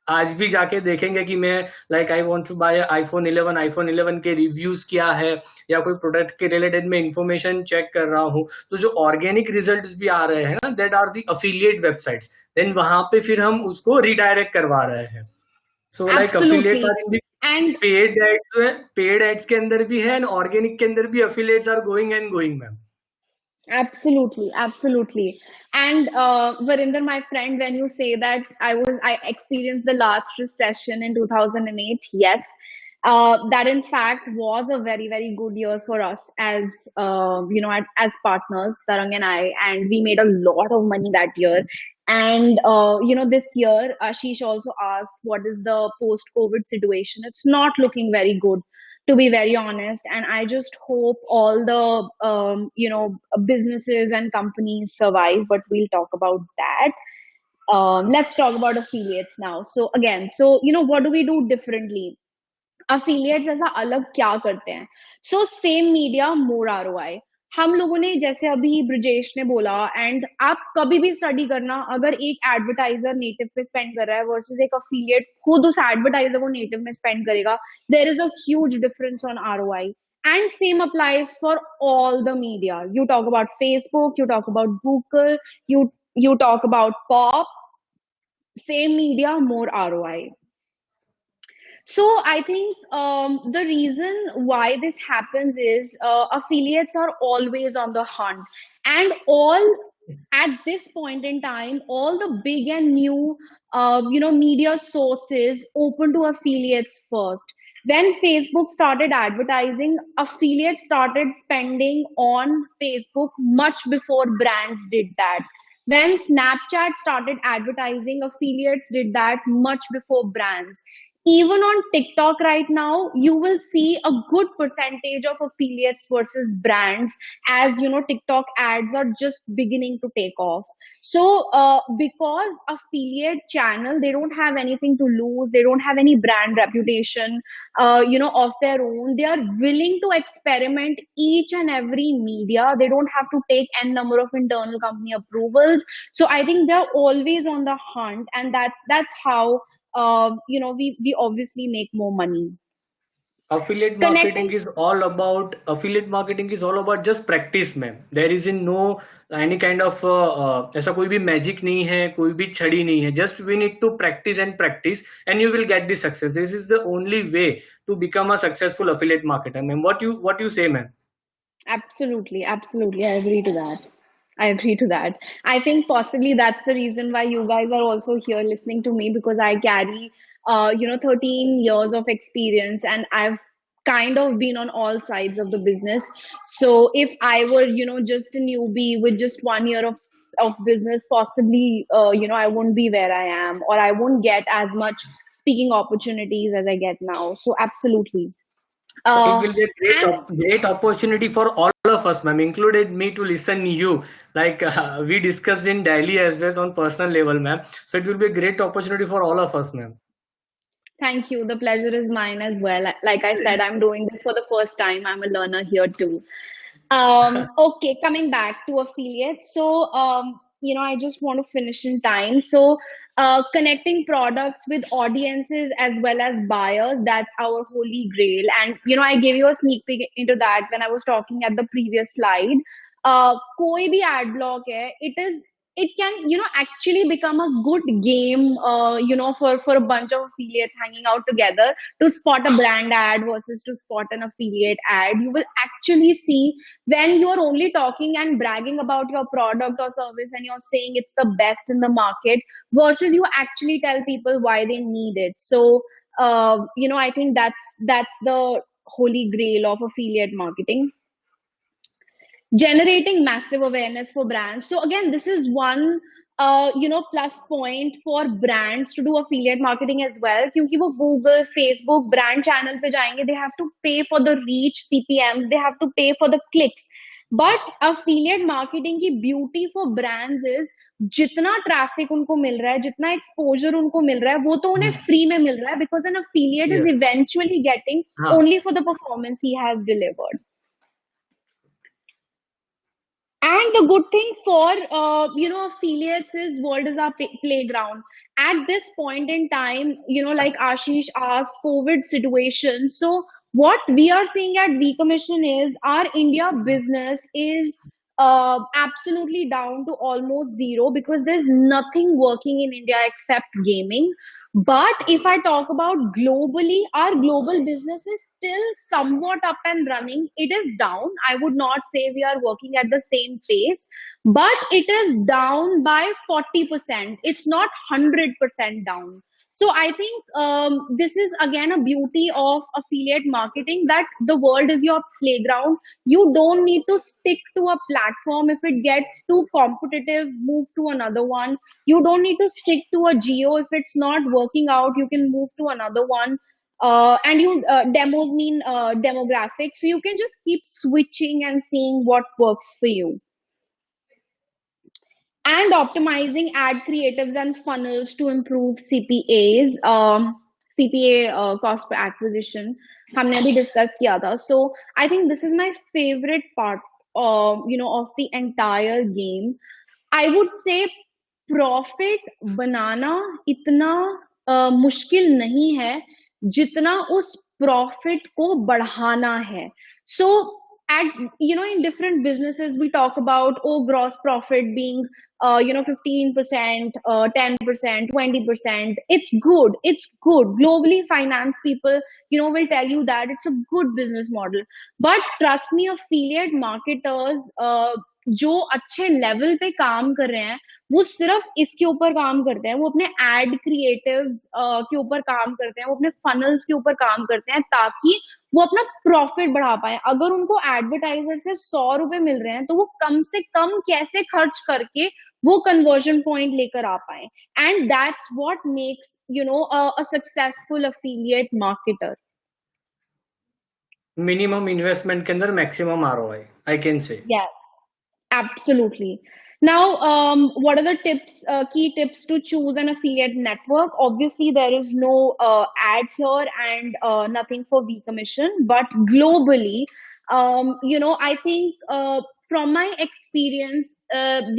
आज भी जाके देखेंगे कि मैं like I want to buy iPhone 11 के रिव्यूज क्या है, या कोई प्रोडक्ट के रिलेटेड में इंफॉर्मेशन चेक कर रहा हूँ, तो जो ऑर्गेनिक रिजल्ट्स भी आ रहे हैं ना, that are the affiliate websites, then वहां पे फिर हम उसको रिडायरेक्ट करवा रहे हैं। So like affiliates are in the paid ads के अंदर भी है, एंड ऑर्गेनिक के अंदर भी affiliates are going and going ma'am. Absolutely. And Varinder, my friend, when you say that I experienced the last recession in 2008, yes, that in fact was a very, very good year for us as as partners, Tarang and I, and we made a lot of money that year. And this year, Ashish also asked, what is the post-COVID situation? It's not looking very good, to be very honest. And I just hope all the businesses and companies survive, but we'll talk about that. Let's talk about affiliates now. So again, what do we do differently? Affiliates ऐसा अलग क्या करते हैं? So same media, more ROI. हम लोगों ने, जैसे अभी ब्रजेश ने बोला, एंड आप कभी भी स्टडी करना, अगर एक एडवर्टाइजर नेटिव पे स्पेंड कर रहा है वर्सेस एक अफिलिएट खुद उस एडवर्टाइजर को नेटिव में स्पेंड करेगा, there is a huge difference on ROI. And same applies for all the media. You talk about Facebook, you talk about Google, you talk about Pop. Same media, more ROI. So I think the reason why this happens is affiliates are always on the hunt, and all at this point in time, all the big and new media sources open to affiliates first. When Facebook started advertising, affiliates started spending on Facebook much before brands did that. When Snapchat started advertising, affiliates did that much before brands. even on TikTok right now, you will see a good percentage of affiliates versus brands, as you know, TikTok ads are just beginning to take off. So, because affiliate channel, they don't have anything to lose, they don't have any brand reputation, of their own. They are willing to experiment each and every media. They don't have to take n number of internal company approvals. So I think they're always on the hunt, and that's how we obviously make more money. Connecting. Affiliate marketing is all about just practice, ma'am. There is in no any kind of ऐसा कोई भी magic नहीं है, कोई भी छड़ी नहीं है. Just we need to practice, and you will get the success. This is the only way to become a successful affiliate marketer, ma'am. What you say, ma'am? Absolutely, absolutely. I agree to that. I agree to that. I think possibly that's the reason why you guys are also here listening to me, because I carry, 13 years of experience, and I've kind of been on all sides of the business. So if I were, just a newbie with just 1 year of business, possibly, I wouldn't be where I am, or I wouldn't get as much speaking opportunities as I get now. So absolutely. So it Uh, will be a and great opportunity for all of us, ma'am, included me, to listen you. Like we discussed in Delhi as well on personal level, ma'am. So it will be a great opportunity for all of us, ma'am. Thank you. The pleasure is mine as well. Like I said, I'm doing this for the first time. I'm a learner here too. Okay, coming back to affiliates. So, I just want to finish in time. So, connecting products with audiences as well as buyers, that's our holy grail. And, I gave you a sneak peek into that when I was talking at the previous slide. कोई भी ad block है, it can actually become a good game for a bunch of affiliates hanging out together to spot a brand ad versus to spot an affiliate ad. You will actually see when you're only talking and bragging about your product or service and you're saying it's the best in the market versus you actually tell people why they need it. So I think that's the holy grail of affiliate marketing. Generating massive awareness for brands. So again, this is one plus point for brands to do affiliate marketing as well, क्योंकि वो Google, Facebook, brand channel पे जाएंगे, they have to pay for the reach, CPMs, they have to pay for the clicks. But affiliate marketing की beauty for brands is जितना traffic उनको मिल रहा है, जितना exposure उनको मिल रहा है, वो तो उन्हें free में मिल रहा है, because an affiliate is Yes. eventually getting हाँ. only for the performance he has delivered. And the good thing for affiliates is world is our playground. At this point in time, like Ashish asked, COVID situation. So what we are seeing at V Commission is our India business is absolutely down to almost zero, because there's nothing working in India except gaming. But if I talk about globally, our global business is still somewhat up and running. It is down. I would not say we are working at the same pace, but it is down by 40%. It's not 100% down. So I think this is again a beauty of affiliate marketing, that the world is your playground. You don't need to stick to a platform. If it gets too competitive, move to another one. You don't need to stick to a geo. If it's not working out, you can move to another one. And you demos mean demographics, so you can just keep switching and seeing what works for you. And optimizing ad creatives and funnels to improve CPAs, CPA cost per acquisition. हमने अभी discuss किया था. So I think this is my favorite part, of the entire game. I would say profit बनाना इतना मुश्किल नहीं है जितना उस profit को बढ़ाना है. So at in different businesses we talk about, oh, gross profit being 15%, 10%, 20%. It's good globally. Finance people will tell you that it's a good business model. But trust me, affiliate marketers जो अच्छे level पे काम कर रहे हैं, वो सिर्फ इसके ऊपर काम करते हैं. वो अपने एड क्रिएटिव्स के ऊपर काम करते हैं, वो अपने फनल्स के ऊपर काम करते हैं, ताकि वो अपना प्रॉफिट बढ़ा पाए. अगर उनको एडवर्टाइजर से 100 रुपए मिल रहे हैं, तो वो कम से कम कैसे खर्च करके वो कन्वर्जन पॉइंट लेकर आ पाए. And that's what makes a successful affiliate marketer. Minimum investment के अंदर maximum ROI, I can say. Yes, absolutely. Now, what are the tips, key tips to choose an affiliate network? Obviously, there is no ad here and nothing for V commission, but globally, I think from my experience,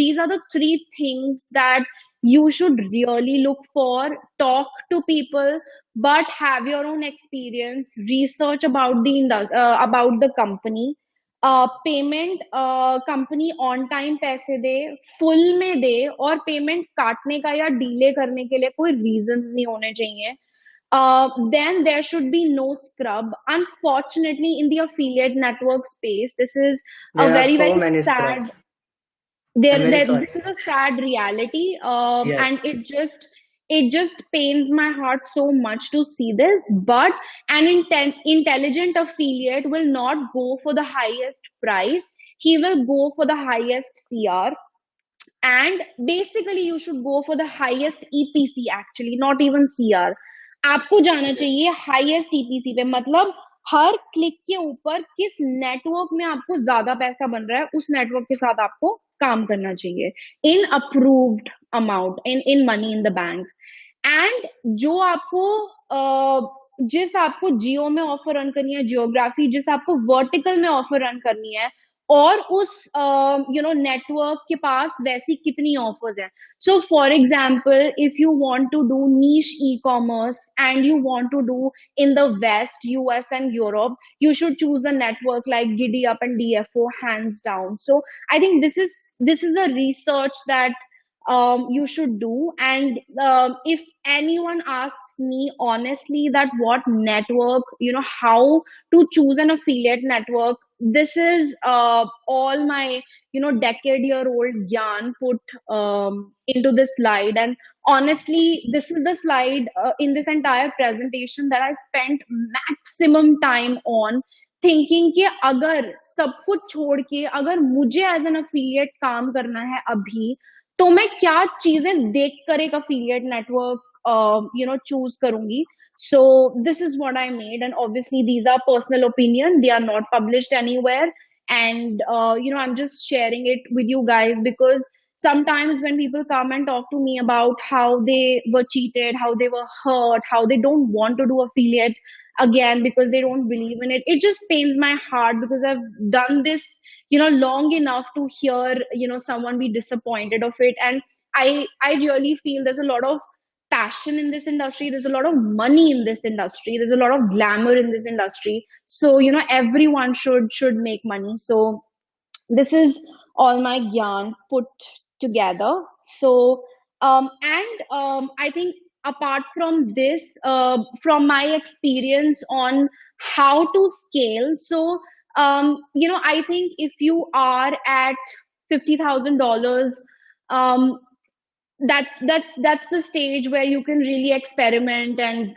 these are the three things that you should really look for. Talk to people, but have your own experience. Research about about the company. Payment company on time पैसे दे, full में दे, और payment काटने का या delay करने के लिए कोई रीजंस नहीं होने चाहिए. Then there should be no scrub. Unfortunately, in the affiliate network space, this is a There are very, so very many sad. scrubs. I'm very sorry. This is a sad reality, and Yes. it just pains my heart so much to see this. But an intelligent affiliate will not go for the highest price. He will go for the highest CR. And basically you should go for the highest EPC, actually not even CR. आपको जाना चाहिए highest EPC पे. मतलब हर click के ऊपर किस network में आपको ज्यादा पैसा बन रहा है, उस नेटवर्क के साथ आपको काम करना चाहिए in approved amount, in money in the bank. And जो आपको जिस आपको जियो में ऑफर रन करनी है, जियोग्राफी जिस आपको वर्टिकल में ऑफर रन करनी है, और उस नेटवर्क के पास वैसी कितनी ऑफर्स हैं. So for example, if you want to do niche e commerce and you want to do in the west, US and Europe, you should choose a network like Giddy Up and DFO, hands down. So I think this is a research that you should do. And if anyone asks me honestly that what network, how to choose an affiliate network, this is all my decade-year-old yarn put into this slide. And honestly, this is the slide in this entire presentation that I spent maximum time on, thinking कि अगर सब कुछ छोड़ के अगर मुझे as an affiliate काम करना है अभी, तो मैं क्या चीजें देखकर एक अफिलिएट नेटवर्क चूज करूंगी. So this is what I made, and obviously these are personal opinion, they are not published anywhere. And I'm just sharing it with you guys because sometimes when people come and talk to me about how they were cheated, how they were hurt, how they don't want to do affiliate again because they don't believe in it, it just pains my heart because I've done this long enough to hear someone be disappointed of it. And I really feel there's a lot of passion in this industry, there's a lot of money in this industry, there's a lot of glamour in this industry. So everyone should make money. So this is all my gyan put together. So and I think apart from this, from my experience on how to scale, so I think if you are at $50,000, that's the stage where you can really experiment. And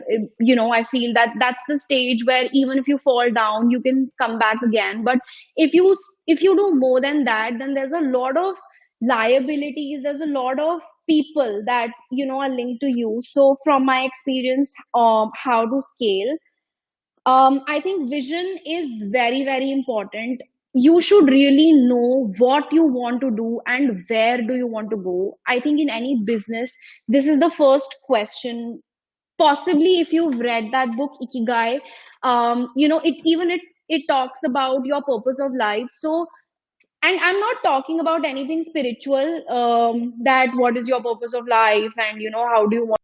I feel that that's the stage where even if you fall down, you can come back again. But if you do more than that, then there's a lot of liabilities, there's a lot of people that are linked to you. So from my experience, how to scale, I think vision is very, very important. You should really know what you want to do and where do you want to go. I think in any business, this is the first question. Possibly, if you've read that book Ikigai, it talks about your purpose of life. So, and I'm not talking about anything spiritual. That what is your purpose of life, and how do you want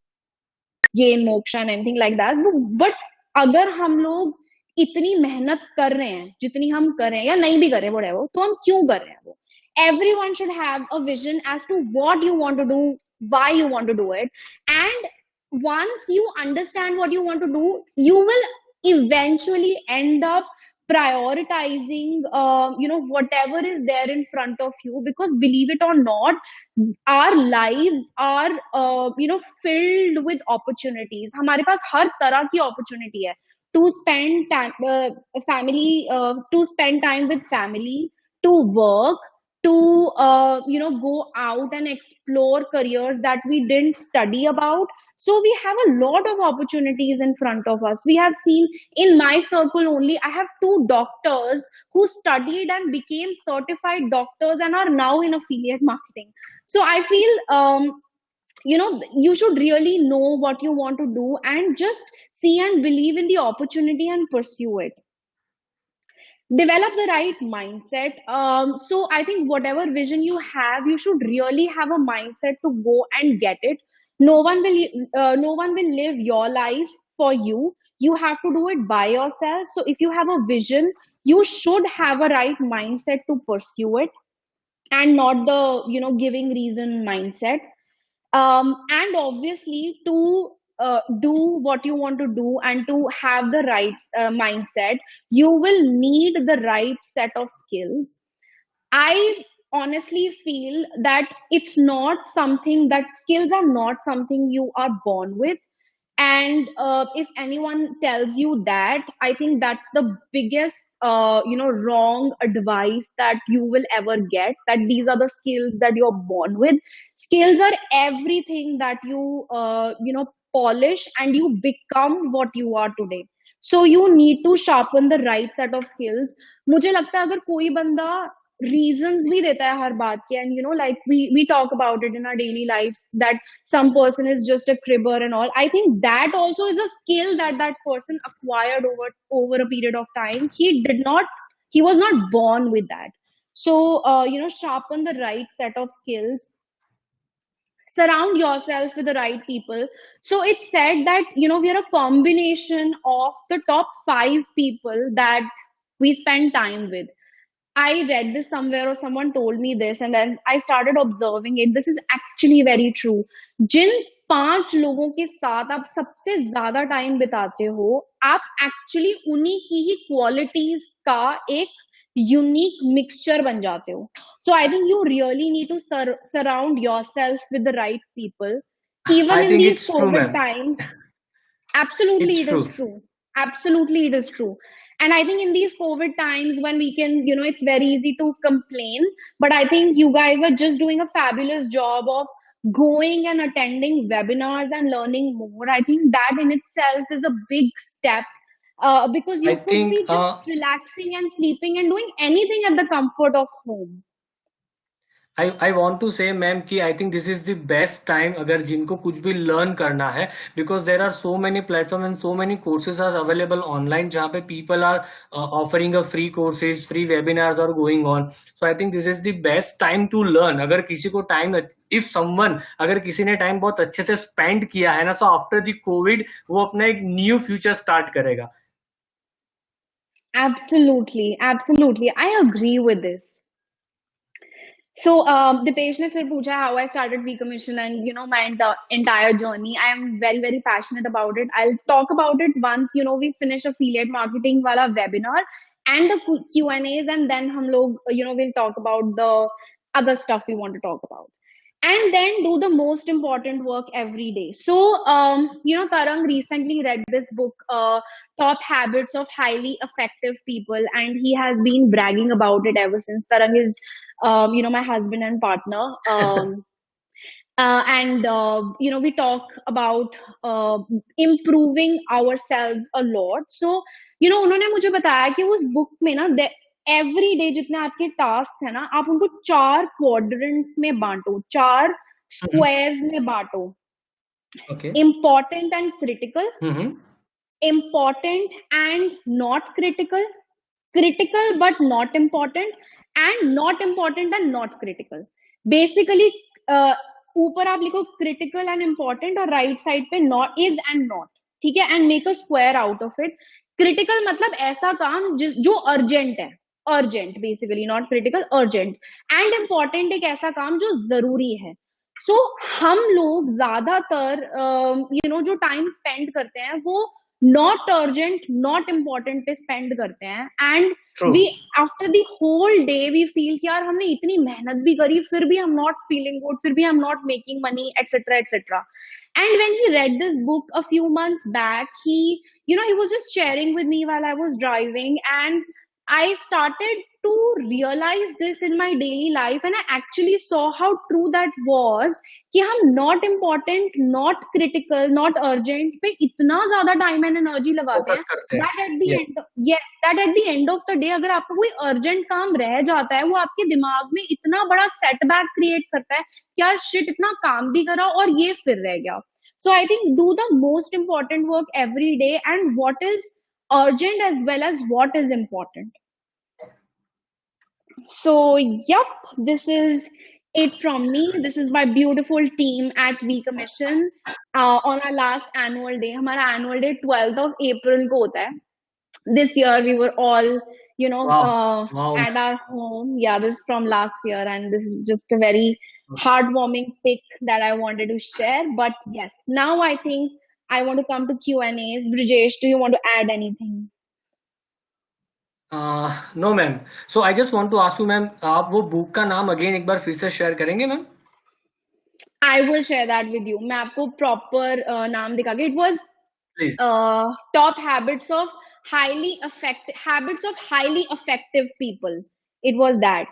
gain moksha and anything like that. But अगर हम लोग इतनी मेहनत कर रहे हैं जितनी हम कर रहे हैं, या नहीं भी कर रहे हैं, वो तो हम क्यों कर रहे हैं वो. Everyone should have a vision as to what you want to do, why you want to do it. And once you understand what you want to do, you will eventually end up prioritizing whatever is there in front of you. Because believe it or not, our lives are filled with opportunities. हमारे पास हर तरह की opportunity है to spend time with family, to work, to go out and explore careers that we didn't study about. So we have a lot of opportunities in front of us. We have seen in my circle only, I have two doctors who studied and became certified doctors and are now in affiliate marketing. So I feel you should really know what you want to do and just see and believe in the opportunity and pursue it. Develop the right mindset. So I think whatever vision you have, you should really have a mindset to go and get it. No one will live your life for you. You have to do it by yourself. So if you have a vision, you should have a right mindset to pursue it, and not the giving reason mindset. And obviously to do what you want to do and to have the right mindset, you will need the right set of skills. I honestly feel that it's not something that skills are not something you are born with. And if anyone tells you that, I think that's the biggest wrong advice that you will ever get, that these are the skills that you're born with. Skills are everything that you polish and you become what you are today. So you need to sharpen the right set of skills. मुझे लगता है अगर कोई बंदा reasons भी देता है हर बात के, and like we talk about it in our daily lives, that some person is just a cribber and all. I think that also is a skill that that person acquired over a period of time. He was not born with that. So sharpen the right set of skills. Surround yourself with the right people. So it's said that we are a combination of the top 5 people that we spend time with. I read this somewhere, or someone told me this, and then I started observing it. This is actually very true. जिन 5 लोगों के साथ आप सबसे ज्यादा time बिताते हो, आप actually उन्हीं की ही क्वालिटीज का एक यूनिक मिक्सचर बन जाते हो. So I think you really need to surround yourself with the right people, even I in think these it's true, COVID ma'am. times. Absolutely, It's it is true. true. Absolutely, it is true. And I think in these COVID times when we can, it's very easy to complain, but I think you guys are just doing a fabulous job of going and attending webinars and learning more. I think that in itself is a big step, because I you could think be just relaxing and sleeping and doing anything at the comfort of home. I want to say ma'am कि I think this is the best time अगर जिनको कुछ भी learn करना है, because there are so many platforms and so many courses are available online जहाँ पे people are offering a free courses, free webinars are going on. So I think this is the best time to learn. अगर किसी को time, if someone, अगर किसी ने time बहुत अच्छे से spend किया है ना, so after the COVID वो अपना एक new future start करेगा. Absolutely, absolutely. I agree with this. So, Dipesh ne फिर पूछा how I started V Commission and my entire journey. I am very very passionate about it. I'll talk about it once we finish affiliate marketing wala webinar and the Q&As, and then हम लोग we'll talk about the other stuff we want to talk about, and then do the most important work every day. So, Tarang recently read this book, Top Habits of Highly Effective People, and he has been bragging about it ever since. Tarang is, my husband and partner. And we talk about improving ourselves a lot. So उन्होंने मुझे बताया कि उस book में ना every day जितने आपके task है ना, आप उनको 4 क्वाड्रेंट्स में बांटो, 4 स्क्वायर्स में बांटो. Okay. Important and critical, Mm-hmm. important and not critical, critical but not important, and not important and not critical. Basically, ऊपर आप लिखो critical and important और right side पे not is and not, ठीक है, and make a square out of it. Critical मतलब ऐसा काम जो urgent है, urgent basically, not critical, urgent. And important एक ऐसा काम जो जरूरी है. So हम लोग ज्यादातर जो टाइम स्पेंड करते हैं वो not urgent, not important पे spend करते हैं, and True. we after the whole day we feel कि यार हमने इतनी मेहनत भी करी फिर भी I'm not feeling good, फिर भी I'm not making money, etc etc. And when he read this book a few months back, he was just sharing with me while I was driving, and I started to realize this in my daily life, and I actually saw how true that was कि हम not important, not critical, not urgent पे इतना ज्यादा time and energy लगाते हैं focus करते हैं। that at the Yes. end, yes, that at the end of the day अगर आपका कोई urgent काम रह जाता है, वो आपके दिमाग में इतना बड़ा setback create करता है कि यार shit, इतना काम भी करा और ये फिर रह गया. So I think do the most important work every day, and what is urgent as well as what is important. So, yep, this is it from me. This is my beautiful team at V Commission. On our last annual day, हमारा annual day 12th of April को होता है. This year we were all, Wow. Wow. at our home. Yeah, this is from last year, and this is just a very heartwarming pic that I wanted to share. But yes, now I think I want to come to Q&As. Brijesh, do you want to add anything? No ma'am. So I just want to ask you ma'am, आप वो book का नाम again एक बार फिर से share करेंगे ma'am? I will share that with you. मैं आपको proper नाम दिखा के. It was please. top habits of highly effective people. It was that.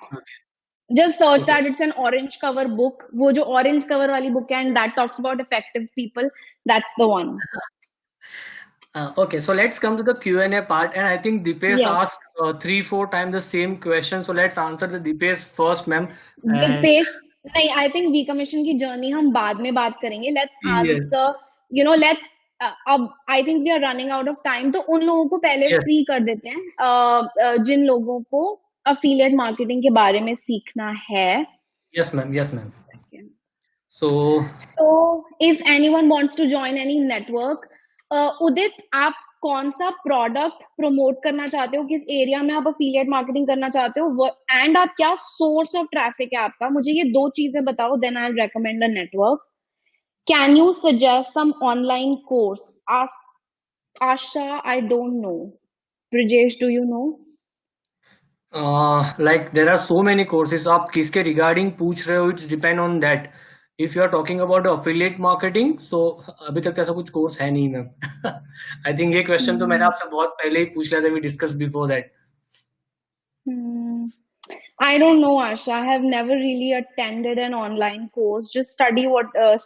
Just search Okay. that. It's an orange cover book. वो जो orange cover वाली book है, and that talks about effective people. That's the one. Okay, so let's come to the Q&A part, and I think Dipesh Yes. asked 3-4 times the same question, so let's answer the Dipesh first, ma'am. Dipesh, नहीं, I think V Commission की journey हम बाद में बात करेंगे. Let's Yes. answer, let's अब I think we are running out of time, तो उन लोगों को पहले Yes. फ्री कर देते हैं जिन लोगों को affiliate marketing के बारे में सीखना है. Yes, ma'am. Yes, ma'am. Okay. So if anyone wants to join any network, उदित, आप कौन सा प्रोडक्ट प्रमोट करना चाहते हो, किस एरिया में आप अफिलिएट मार्केटिंग करना चाहते हो, एंड आप क्या सोर्स ऑफ ट्रैफिक है आपका, मुझे ये दो चीजें बताओ, then I will recommend a network. Can you suggest some online course? Asha, I don't know. Brijesh, do you know? like there are so many courses. आप किसके रिगार्डिंग पूछ रहे हो? It's depend on that. If you are talking about affiliate marketing, so अभी तक ऐसा कुछ course है नहीं मैम. I think ये क्वेश्चन तो मैंने आपसे बहुत पहले ही पूछ लिया था. We discussed before that. I don't know, Asha. I have never really attended an online course. Just study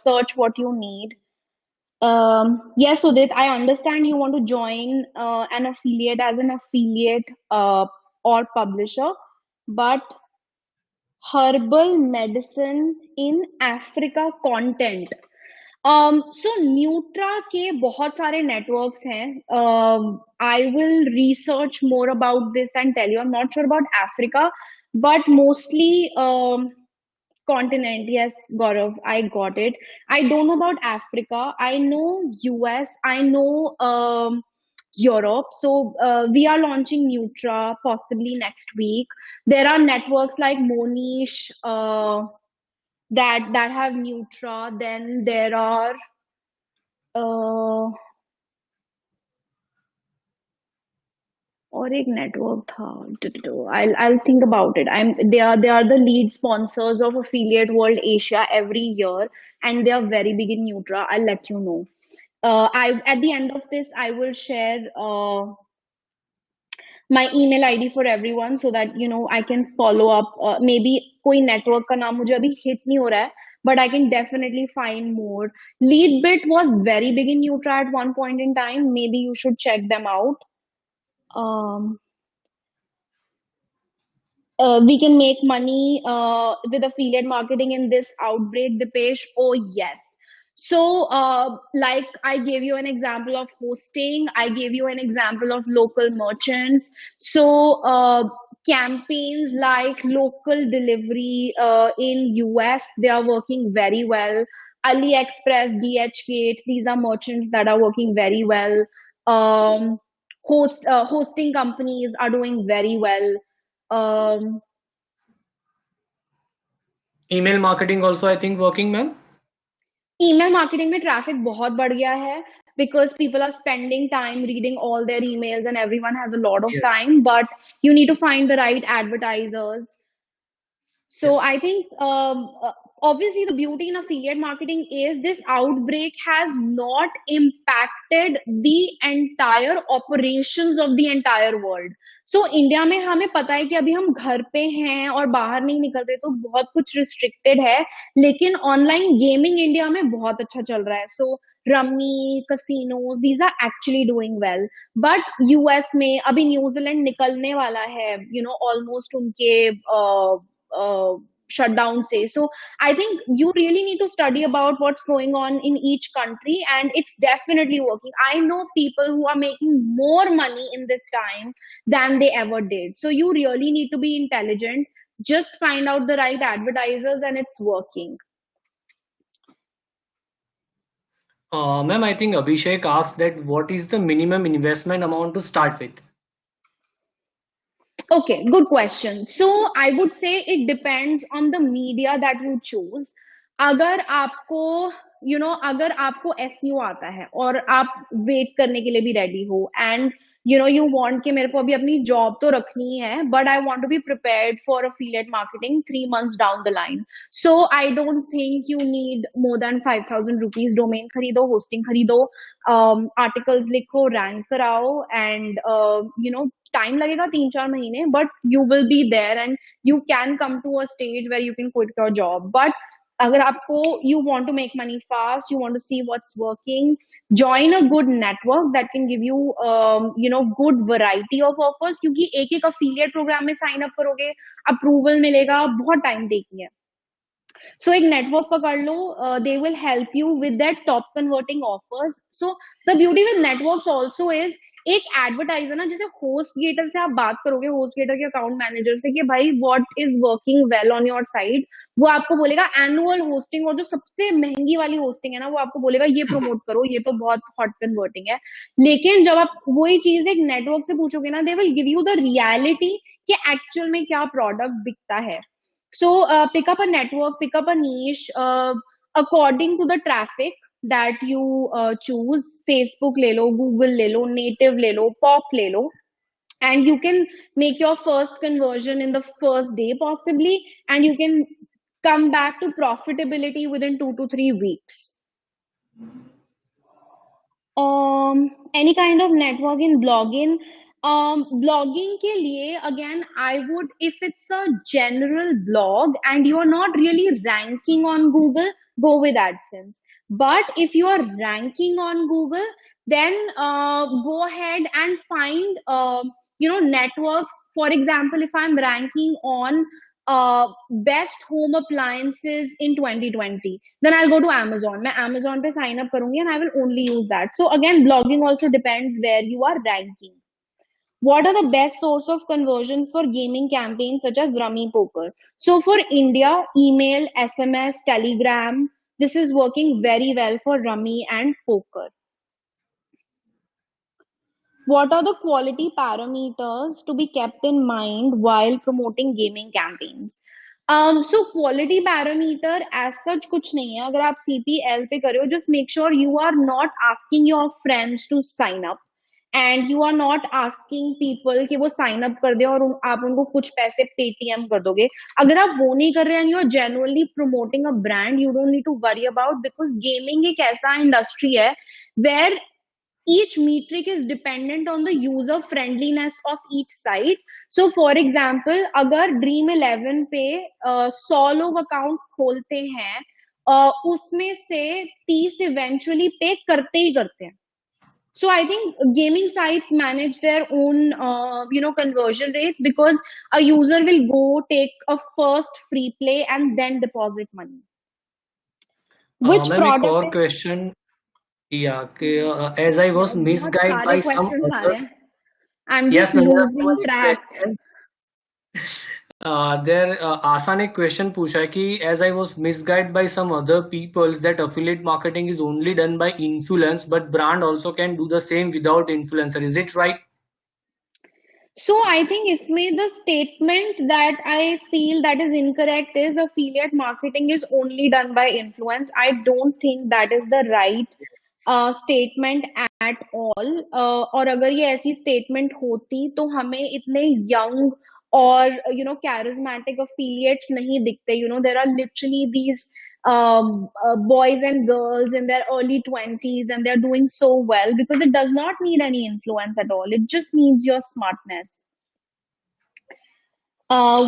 search what you need. Yes, Udit, I understand you want to join an affiliate as an affiliate or publisher, but herbal medicine in Africa content. So Nutra के बहुत सारे networks हैं. I will research more about this and tell you. I'm not sure about Africa, but mostly continent. Yes, Gaurav, I got it. I don't know about Africa. I know US. I know Europe. So we are launching Nutra possibly next week. There are networks like Monish that have Nutra. Then there are और एक network था. I'll think about it. They are the lead sponsors of Affiliate World Asia every year, and they are very big in Nutra. I'll let you know. At the end of this, I will share my email ID for everyone so that I can follow up. Maybe कोई network का नाम मुझे अभी hit नहीं हो रहा है, but I can definitely find more. Leadbit was very big in Nutra at one point in time. Maybe you should check them out. We can make money with affiliate marketing in this outbreak, Dipesh. Oh, yes. So, like I gave you an example of hosting, I gave you an example of local merchants. So, campaigns like local delivery in US, they are working very well. AliExpress, DHgate, these are merchants that are working very well. Hosting companies are doing very well. Email marketing also I think working, ma'am. Email marketing में traffic बहुत बढ़ गया है because people are spending time reading all their emails and everyone has a lot of Yes. time, but you need to find the right advertisers. So I think obviously the beauty in affiliate marketing is this outbreak has not impacted the entire operations of the entire world. So India में हमें पता है कि अभी हम घर पे हैं और बाहर नहीं निकल रहे, तो बहुत कुछ रिस्ट्रिक्टेड है, लेकिन ऑनलाइन गेमिंग इंडिया में बहुत अच्छा चल रहा है. So rummy, casinos, these are actually doing well. But US में अभी न्यूजीलैंड निकलने वाला है, यू नो, ऑलमोस्ट उनके shutdown say. So I think you really need to study about what's going on in each country, and it's definitely working. I know people who are making more money in this time than they ever did. So you really need to be intelligent. Just find out the right advertisers and it's working. Ma'am, I think Abhishek asked that what is the minimum investment amount to start with? Okay, good question. So I would say it depends on the media that you choose. अगर आपको अगर आपको SEO आता है और आप wait करने के लिए भी रेडी हो, एंड यू वांट कि मेरे को अभी अपनी जॉब तो रखनी है, but I want to be prepared for affiliate marketing 3 months down the line. So I don't think you need more than 5,000 rupees. Domain खरीदो, होस्टिंग खरीदो, आर्टिकल्स लिखो, रैंक कराओ, एंड टाइम लगेगा 3-4 महीने, but you will be there and you can come to a stage where you can quit your job. But अगर आपको you want to make money fast, you want to see what's working, join a good network that can give you good variety of offers. क्योंकि एक एक affiliate program में sign up करोगे, approval मिलेगा, बहुत time taking है. So एक network पकड़ लो, they will help you with their top converting offers. So the beauty with networks also is, एक एडवर्टाइजर ना, जैसे होस्ट गेटर से आप बात करोगे, होस्ट गेटर के अकाउंट मैनेजर से कि भाई what is working well on your site, वो आपको बोलेगा एनुअल होस्टिंग, और जो सबसे महंगी वाली होस्टिंग है ना, वो आपको बोलेगा ये प्रमोट करो, ये तो बहुत हॉट कन्वर्टिंग है. लेकिन जब आप वही चीज एक नेटवर्क से पूछोगे ना, they will give you the reality कि एक्चुअल में क्या प्रोडक्ट बिकता है. So pick up a network, pick up a niche according to the traffic that you choose. Facebook ले लो, Google ले लो, Native ले लो, Pop ले लो, and you can make your first conversion in the first day possibly, and you can come back to profitability within 2 to 3 weeks. Any kind of network in blogging. Blogging के लिए, again, I would, if it's a general blog and you are not really ranking on Google, go with AdSense. But if you are ranking on Google, then go ahead and find networks. For example, if I'm ranking on best home appliances in 2020, then I'll go to Amazon. मैं Amazon पे sign up करूंगी and I will only use that. So again, blogging also depends where you are ranking. What are the best source of conversions for gaming campaigns such as Rummy Poker? So for India, email, SMS, Telegram, this is working very well for Rummy and Poker. What are the quality parameters to be kept in mind while promoting gaming campaigns? So quality parameter as such कुछ नहीं है. अगर आप CPL पे कर रहे हो, just make sure you are not asking your friends to sign up, and you are not asking people कि वो sign up कर दे और आप उनको कुछ पैसे पेटीएम कर दोगे. अगर आप वो नहीं कर रहे and you are genuinely promoting a brand, you don't need to worry about, because gaming एक ऐसा industry है where each metric is dependent on the user friendliness of each site. So for example, अगर Dream 11 पे 100 लोग account खोलते हैं, उसमें से 30 eventually पे करते ही करते हैं. So I think gaming sites manage their own conversion rates, because a user will go take a first free play and then deposit money. Which Ma'am, एक product और है? question, as I was बहुत misguided by सारे some questions आ other. रहे हैं. I'm Yes, just ma'am, there are so losing many track. questions. आसान एक question पूछा है कि as I was misguided by some other peoples that affiliate marketing is only done by influence, but brand also can do the same without influencer. Is it right? So I think इसमें the statement that I feel that is incorrect is affiliate marketing is only done by influence. I don't think that is the right statement at all. और अगर ये ऐसी statement होती तो हमें इतने young or charismatic affiliates nahi dikhte. There are literally these boys and girls in their early 20s, and they're doing so well because it does not need any influence at all. It just needs your smartness.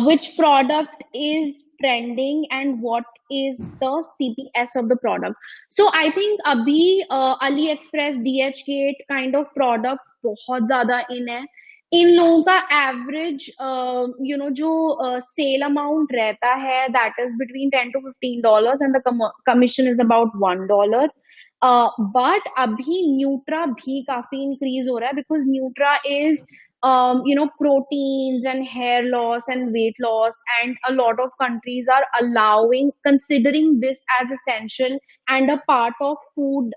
Which product is trending and what is the CPS of the product. So I think abhi AliExpress, DHgate kind of products बहुत ज़्यादा in है. इन लोगों का average जो sale amount रहता है, that is between $10 to $15, and the commission is about $1. But abhi Nutra भी काफी increase हो रहा है because Nutra is proteins and hair loss and weight loss, and a lot of countries are allowing, considering this as essential and a part of food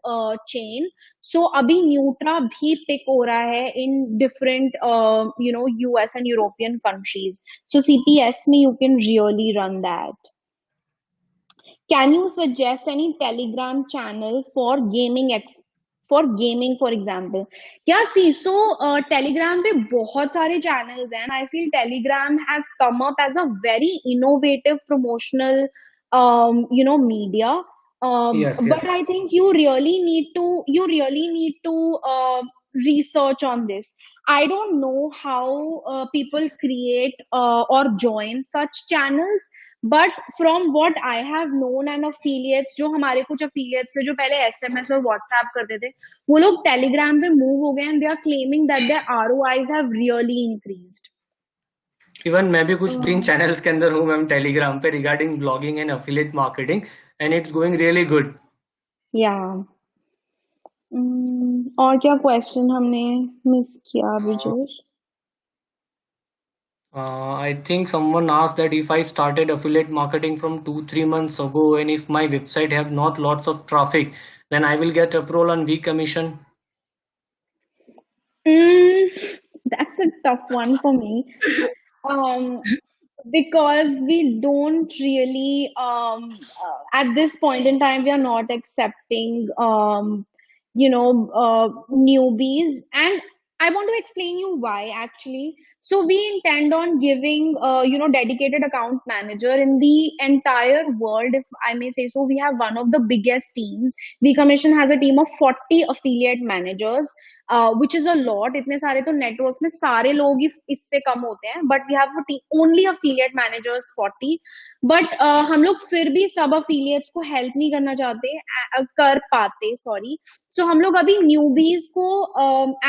chain. So abhi Nutra bhi pick ho raha hai in different US and European countries. So CPS me you can really run that. Can you suggest any Telegram channel for gaming, for example? Yeah, see, so Telegram पे बहुत सारे channels हैं, and I feel Telegram has come up as a very innovative promotional, media. Yes, But yes. I think you really need to research on this. I don't know how people create or join such channels, but from what I have known and affiliates, जो हमारे कुछ affiliates थे जो पहले SMS और WhatsApp करते थे, वो लोग टेलीग्राम पे मूव हो गए and they are claiming that their ROIs have really increased. Even मैं भी कुछ 3 चैनल्स के अंदर हूँ मैम टेलीग्राम पे regarding blogging and affiliate marketing and it's going really good. या और क्या क्वेश्चन हमने मिस किया Vijesh? I think someone asked that if I started affiliate marketing from 2-3 months ago and if my website have not lots of traffic, then I will get approval on week commission. That's a tough one for me. Um, because we don't really at this point in time we are not accepting newbies, and I want to explain you why actually. So we intend on giving dedicated account manager in the entire world, if I may say so. We have one of the biggest teams. V Commission has a team of 40 affiliate managers, which is a lot. इतने सारे तो networks में सारे लोग ही इससे कम होते हैं, but we have only affiliate managers 40. But हम लोग फिर भी सब affiliates को help नहीं करना चाहते, कर पाते, sorry. So हम लोग अभी newbies को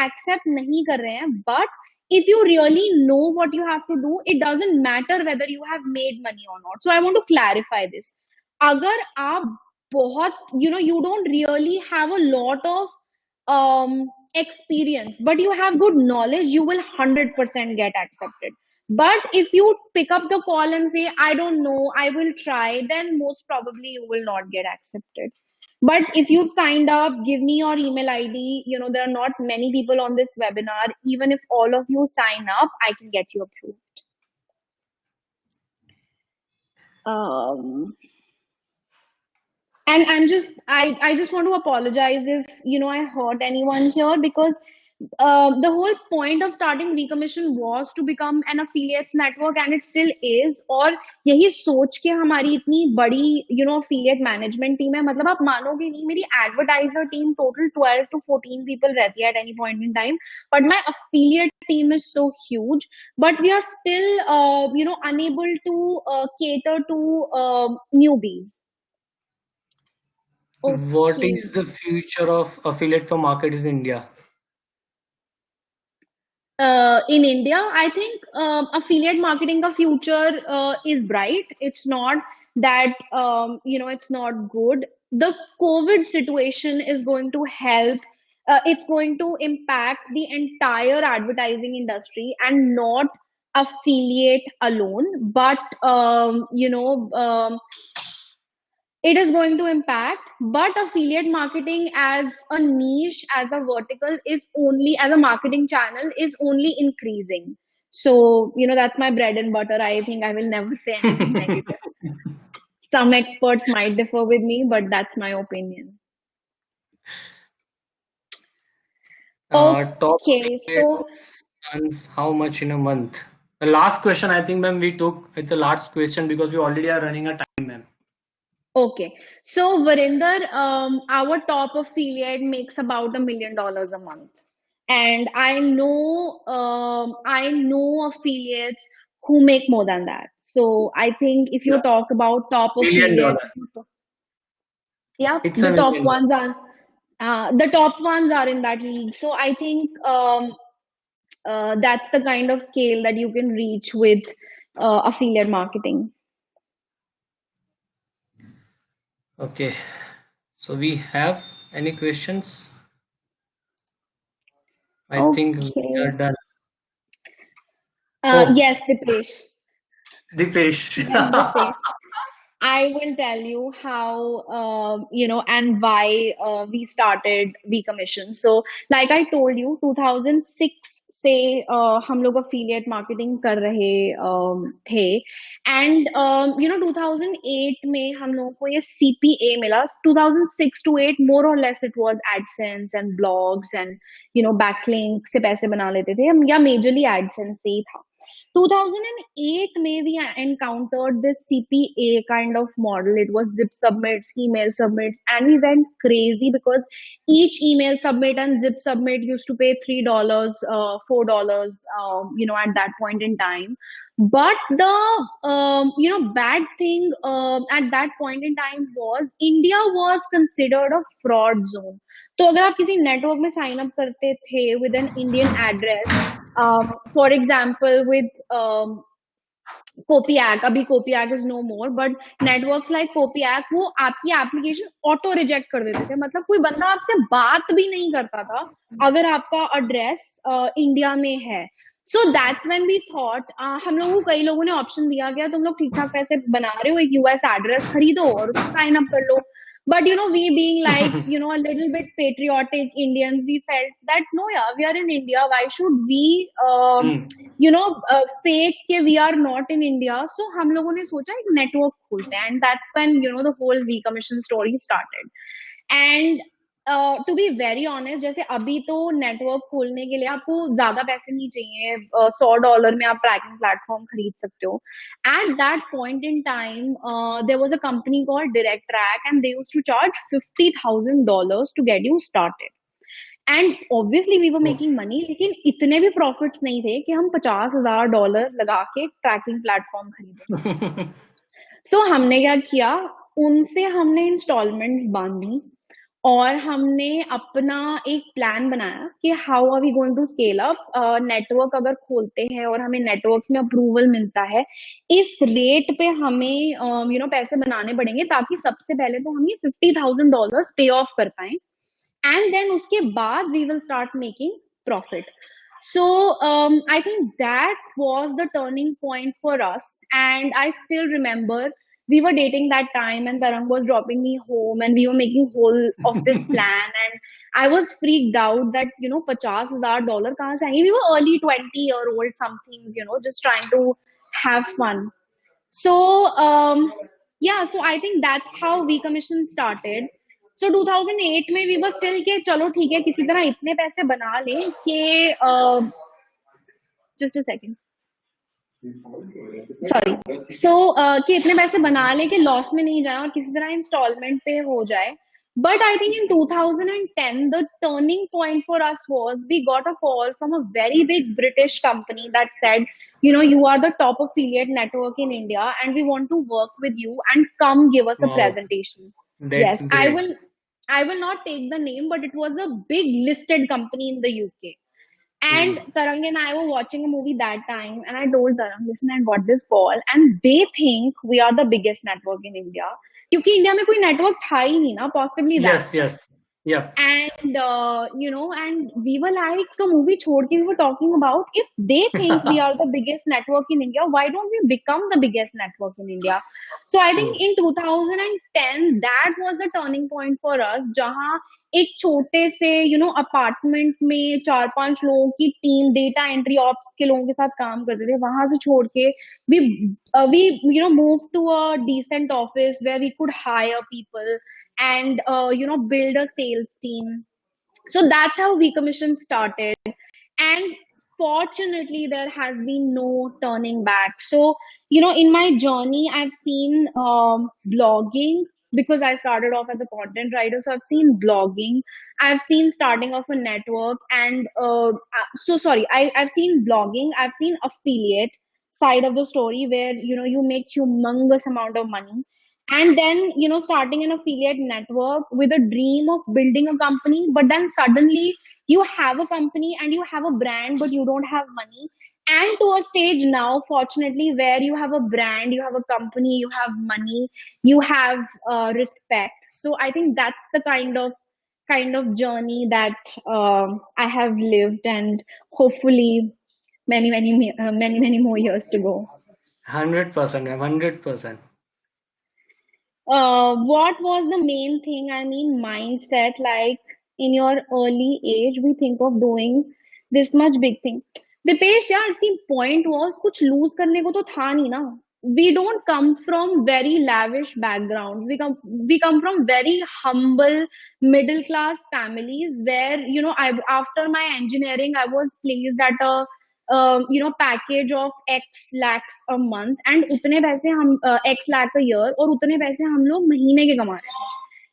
accept नहीं कर रहे हैं. But if you really know what you have to do, it doesn't matter whether you have made money or not. So I want to clarify this. अगर आप बहुत you don't really have a lot of experience, but you have good knowledge, you will 100% get accepted. But if you pick up the call and say, I don't know, I will try, then most probably you will not get accepted. But if you've signed up, give me your email ID. There are not many people on this webinar. Even if all of you sign up, I can get you approved. And I just want to apologize if I hurt anyone here, because the whole point of starting V Commission was to become an affiliates network, and it still is. और यही सोच के हमारी इतनी बड़ी affiliate management team है. मतलब आप मानोगे नहीं, मेरी advertiser team total 12 to 14 people रहती है at any point in time, but my affiliate team is so huge. But we are still unable to cater to newbies. What Okay. is the future of affiliate for markets in India? In India, I think affiliate marketing ka future is bright. It's not that it's not good. The COVID situation is going to help. It's going to impact the entire advertising industry and not affiliate alone. But it is going to impact. But affiliate marketing as a niche, as a vertical, is only, as a marketing channel, is only increasing. So that's my bread and butter. I think I will never say anything negative. Some experts might differ with me, but that's my opinion. Top Okay, so affiliates earns how much in a month? The last question, I think, ma'am, we took. It's the last question because we already are running a time, ma'am. Okay. So, Varinder, our top affiliate makes about $1 million a month. And I know affiliates who make more than that. So I think if you Yeah. talk about top Million affiliates, dollar. yeah, It's a million dollar. the top ones are in that league. So I think that's the kind of scale that you can reach with affiliate marketing. Okay. So we have any questions? I think we are Okay. done. Oh, Yes, Dipesh. Dipesh. Yes, Dipesh. I will tell you how, and why we started V Commission. So, like I told you, 2006 से हम लोग affiliate marketing कर रहे थे and 2008 में हम लोगों को ये CPA मिला 2006 to 8 more or less it was AdSense and blogs and backlink से पैसे बना लेते थे हम या majorly AdSense से ही था 2008 में we encountered this CPA kind of model. It was zip submits, email submits, and we went crazy because each email submit and zip submit used to pay $3, $4, at that point in time. But the bad thing at that point in time was India was considered a fraud zone. तो अगर आप किसी network में sign up करते थे with an Indian address, for example, with Copiac, अभी Copiac is no more, but networks like Copiac वो आपकी एप्लीकेशन ऑटो रिजेक्ट कर देते थे मतलब कोई बंदा आपसे बात भी नहीं करता था अगर आपका एड्रेस इंडिया में है so that's when we thought हम लोगों को कई लोगों ने ऑप्शन दिया गया तुम लोग ठीक ठाक पैसे बना रहे हो एक यूएस एड्रेस खरीदो और उसको साइन अप कर लो but we being like a little bit patriotic Indians we felt that no yeah we are in India why should we Hmm. Fake के we are not in India so हम लोगों ने सोचा एक network खोलते हैं and that's when the whole V commission story started and to be very honest जैसे अभी तो नेटवर्क खोलने के लिए आपको ज्यादा पैसे नहीं चाहिए $100 में आप ट्रैकिंग प्लेटफॉर्म खरीद सकते हो at that point in time there was a company called Direct Track and they used to charge $50,000 to get you started and obviously we were Oh. Making money लेकिन इतने भी प्रॉफिट्स नहीं थे कि हम $50,000 लगा के ट्रैकिंग प्लेटफॉर्म खरीदें सो हमने क्या किया उनसे हमने इंस्टॉलमेंट्स बांधी और हमने अपना एक प्लान बनाया कि how are we going to scale up network अगर खोलते हैं और हमें नेटवर्क्स में अप्रूवल मिलता है इस रेट पे हमें पैसे बनाने पड़ेंगे ताकि सबसे पहले तो हम ये $50,000 पे ऑफ कर पाए and then uske baad we will start making profit so I think that was the turning point for us and I still remember we were dating that time and Tarang was dropping me home and we were making whole of this plan and I was freaked out that $50,000 kahan se aayenge we were early 20-year old some things just trying to have fun so yeah, so I think that's how V Commission started. So 2008 में we were still के चलो ठीक है किसी तरह इतने पैसे बना लें कि just a second sorry so कि इतने पैसे बना लें कि लॉस में नहीं जाए और किसी तरह इंस्टॉलमेंट पे हो जाए but I think in 2010 the turning point for us was we got a call from a very big British company that said you are the top affiliate network in India and we want to work with you and come give us a Wow, presentation that's yes great. I will not take the name but it was a big listed company in the UK Hmm. and Tarang and I were watching a movie that time, and I told Tarang, listen, I got this call, and they think we are the biggest network in India. क्योंकि India में कोई network था ही नहीं ना possibly that Yes, yes. Yeah. and and we were like so movie chhod ke we were talking about if they think we are the biggest network in India why don't we become the biggest network in India so I think True. in 2010 that was the turning point for us jahan एक छोटे से apartment में 4-5 लोगों की team data entry ops के लोगों के साथ काम करते थे वहां से छोड़ के we we moved to a decent office where we could hire people and build a sales team so that's how V Commission started and fortunately there has been no turning back. So, you know, in my journey, I've seen blogging, because I started off as a content writer. So I've seen blogging, I've seen starting of a network, and so sorry, I've seen blogging, I've seen affiliate side of the story where, you know, you make humongous amount of money, and then, you know, starting an affiliate network with a dream of building a company, but then suddenly you have a company and you have a brand, but you don't have money. And to a stage now, fortunately, where you have a brand, you have a company, you have money, you have respect. So I think that's the kind of journey that I have lived, and hopefully many more years to go. 100%, 100%. What was the main thing? I mean, mindset. Like in your early age, we think of doing this much big thing. Dipesh, यार, see, point was कुछ lose करने को तो था नहीं ना. We don't come from very lavish backgrounds. We come from very humble middle class families where, you know, I after my engineering I was placed at a you know, package of x lakhs a month, and उतने पैसे हम x lakh a year, और उतने पैसे हम लोग महीने के कमा रहे थे.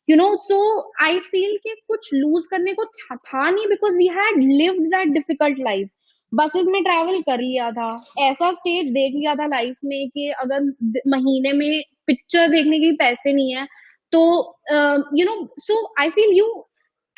You know, so I feel कि कुछ lose करने को था नहीं, because we had lived that difficult life. Buses में ट्रैवल कर लिया था, ऐसा स्टेज देख लिया था लाइफ में कि अगर महीने में पिक्चर देखने के पैसे नहीं है तो, you know, so I feel you,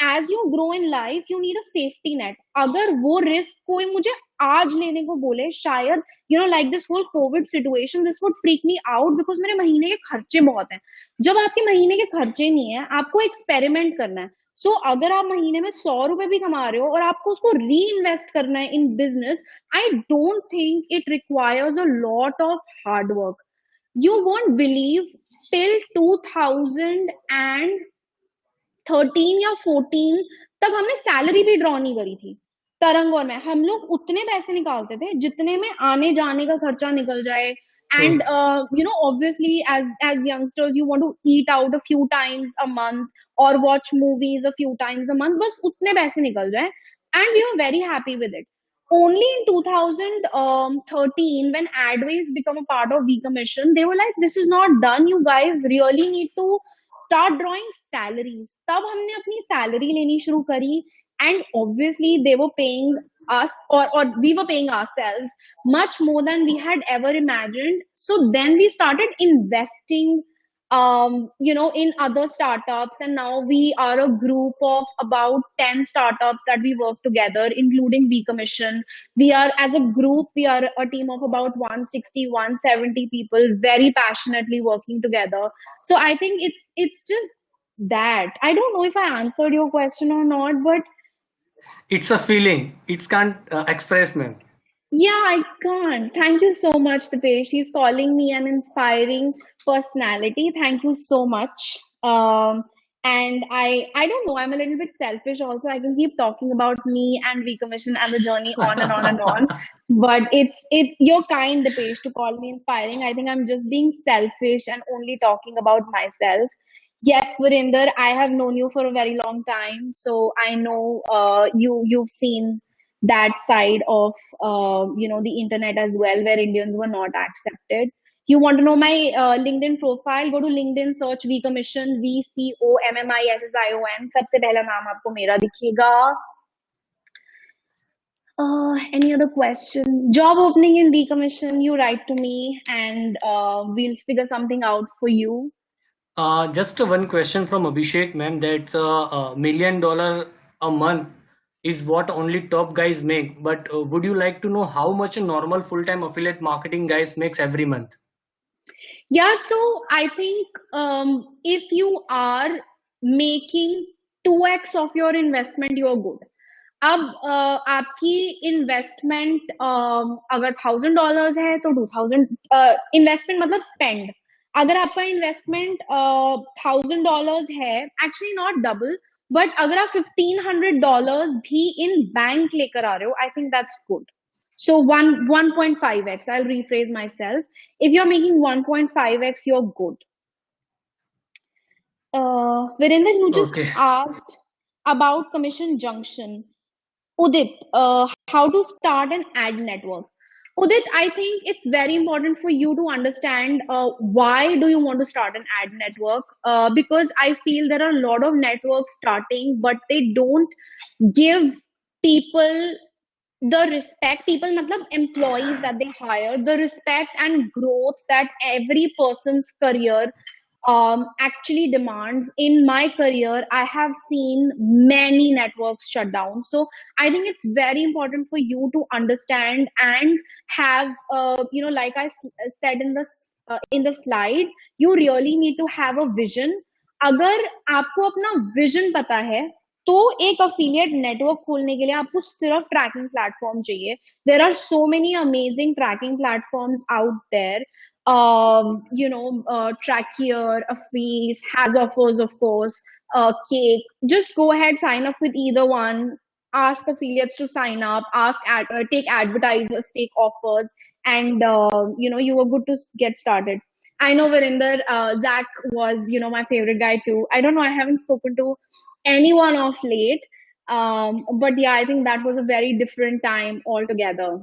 as you grow in life you need a safety net. अगर वो रिस्क कोई मुझे आज लेने को बोले, शायद, you know, like this whole COVID situation, this would freak me out, because मेरे महीने के खर्चे बहुत हैं. जब आपके महीने के खर्चे नहीं है, आपको एक्सपेरिमेंट करना है. सो अगर आप महीने में 100 रुपए भी कमा रहे हो और आपको उसको री इन्वेस्ट करना है in business, I don't think it requires a lot of hard work. You won't believe, till 2013 या 14 तक हमने सैलरी भी ड्रॉ नहीं करी थी. तरंग और मैं, हम लोग उतने पैसे निकालते थे जितने में आने जाने का खर्चा निकल जाए. True. And you know, obviously, as youngsters, you want to eat out a few times a month or watch movies a few times a month. बस उतने पैसे निकल जाए, and we were very happy with it. Only in 2013, when Adways become a part of V Commission, they were like, "This is not done. You guys really need to start drawing salaries." तब हमने अपनी salary लेनी शुरू करी, and obviously they were paying us, or we were paying ourselves much more than we had ever imagined. So then we started investing, you know, in other startups, and now we are a group of about 10 startups that we work together, including V Commission. We are, as a group, we are a team of about 160, 170 people, very passionately working together. So I think it's just that. I don't know if I answered your question or not, but It's a feeling. It can't express, man. yeah, I can't. Thank you so much, Dipesh. She's calling me an inspiring personality. Thank you so much. And I don't know, I'm a little bit selfish also. I can keep talking about me and Recommission and the journey on and on and on. But it's you're kind, Dipesh, to call me inspiring. I think I'm just being selfish and only talking about myself. Yes, Verinder, I have known you for a very long time, so I know you've seen that side of you know, the internet as well, where Indians were not accepted. You want to know my LinkedIn profile? Go to LinkedIn, search V Commission, VCOMMISSION. सबसे पहला नाम आपको मेरा दिखेगा. Any other question? Job opening in V Commission, you write to me, and we'll figure something out for you. Just one question from Abhishek, ma'am. That $1 million a month is what only top guys make. But would you like to know how much a normal full-time affiliate marketing guys makes every month? Yeah, so I think if you are making 2x of your investment, you're good. अब आपकी investment अगर $1,000 है तो 2000 investment मतलब spend. अगर आपका investment $1,000 है, actually not double, but अगर आप $1,500 भी इन बैंक लेकर आ रहे हो, I think that's good. So 1.5x, I'll rephrase myself. If you're making 1.5x, you're good. Virender, you just Okay. asked about commission junction. Udit, how to start an ad network. Udit, I think it's very important for you to understand why do you want to start an ad network? Because I feel there are a lot of networks starting, but they don't give people the respect, people matlab employees that they hire, the respect and growth that every person's career actually demands. In my career, I have seen many networks shut down. So I think it's very important for you to understand and have, like I said in the slide, you really need to have a vision. अगर आपको अपना vision पता है तो एक affiliate network खोलने के लिए आपको सिर्फ ट्रैकिंग प्लेटफॉर्म चाहिए. There are so many amazing tracking platforms out there. Trackier, Afees, has offers, of course, Cake. Just go ahead, sign up with either one. Ask affiliates to sign up. Take advertisers, take offers, and you are good to get started. I know Verinder, Zach was, my favorite guy too. I don't know, I haven't spoken to anyone of late. But yeah, I think that was a very different time altogether.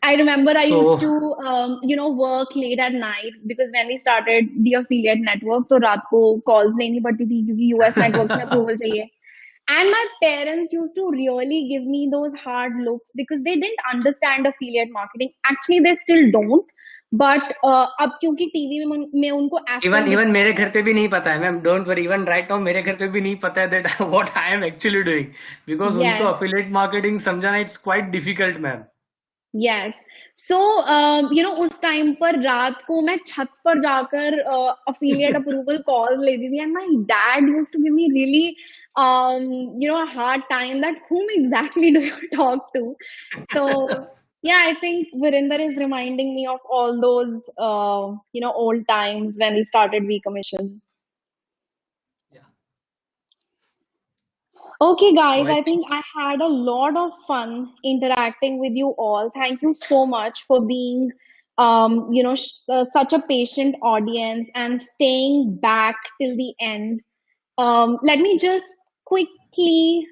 I remember I used So, to, work late at night because when we started the affiliate network, तो रात को calls लेनी पड़ती थी क्योंकि US networks में approval चाहिए. And my parents used to really give me those hard looks because they didn't understand affiliate marketing. Actually, they still don't. But अब क्योंकि टीवी में उनको even एफएम even दिखता मेरे है. घर पे भी नहीं पता है ma'am, don't worry, even right now मेरे घर पे भी नहीं पता है that what I am actually doing, because उनको Yes. अफिलिएट मार्केटिंग समझाना it's quite difficult ma'am. Yes. So उस टाइम पर रात को मैं छत पर जाकर अफिलिएट अप्रूवल कॉल्स लेती थी, and my dad used to give me really hard time that whom exactly do you talk to. So yeah, I think Virinder is reminding me of all those old times when we started V Commission. Yeah. Okay, So guys, I I think, think I had a lot of fun interacting with you all. Thank you so much for being, such a patient audience and staying back till the end. Let me just quickly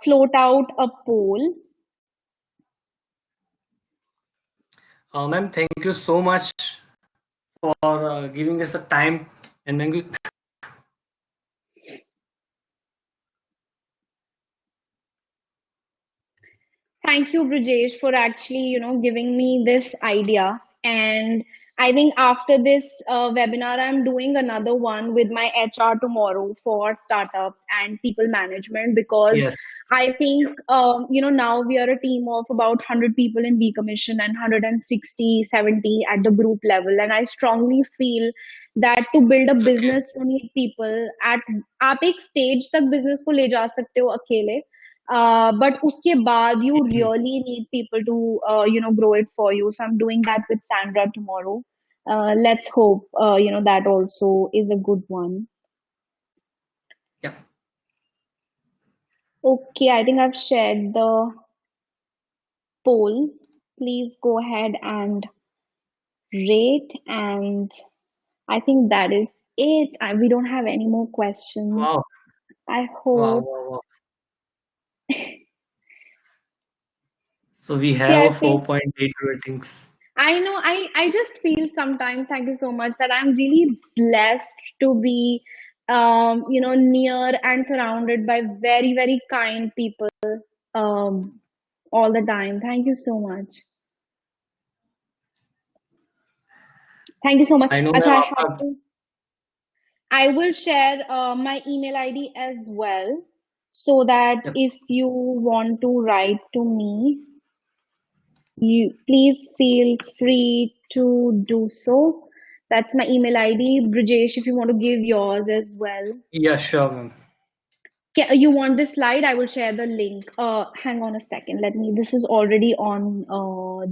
float out a poll. ma'am, thank you so much for giving us the time, and thank you. Thank you, Brijesh, for actually, giving me this idea. And I think after this webinar, I'm doing another one with my HR tomorrow for startups and people management because Yes. I think, now we are a team of about 100 people in B Commission and 160, 70 at the group level. And I strongly feel that to build a business, you need people at, आप एक stage तक business को ले जा सकते हो अकेले. But uske baad you really need people to grow it for you. So I'm doing that with Sandra tomorrow. Let's hope that also is a good one. Yeah. Okay, I think I've shared the poll. Please go ahead and rate, and I think that is it. We don't have any more questions. Wow. I Wow. hope. Wow. Wow. So we Okay, have I a think 4.8 ratings. I know. I just feel sometimes, thank you so much, that I'm really blessed to be, near and surrounded by very, very kind people um, all the time. Thank you so much. Thank you so much. I know Acha, ma'am I आपका. have to. I will share my email ID as well so that Yep. if you want to write to me, you please feel free to do so. That's my email ID. Brijesh, if you want to give yours as well. Yeah, sure ma'am. You want this slide? I will share the link. Hang on a second. This is already on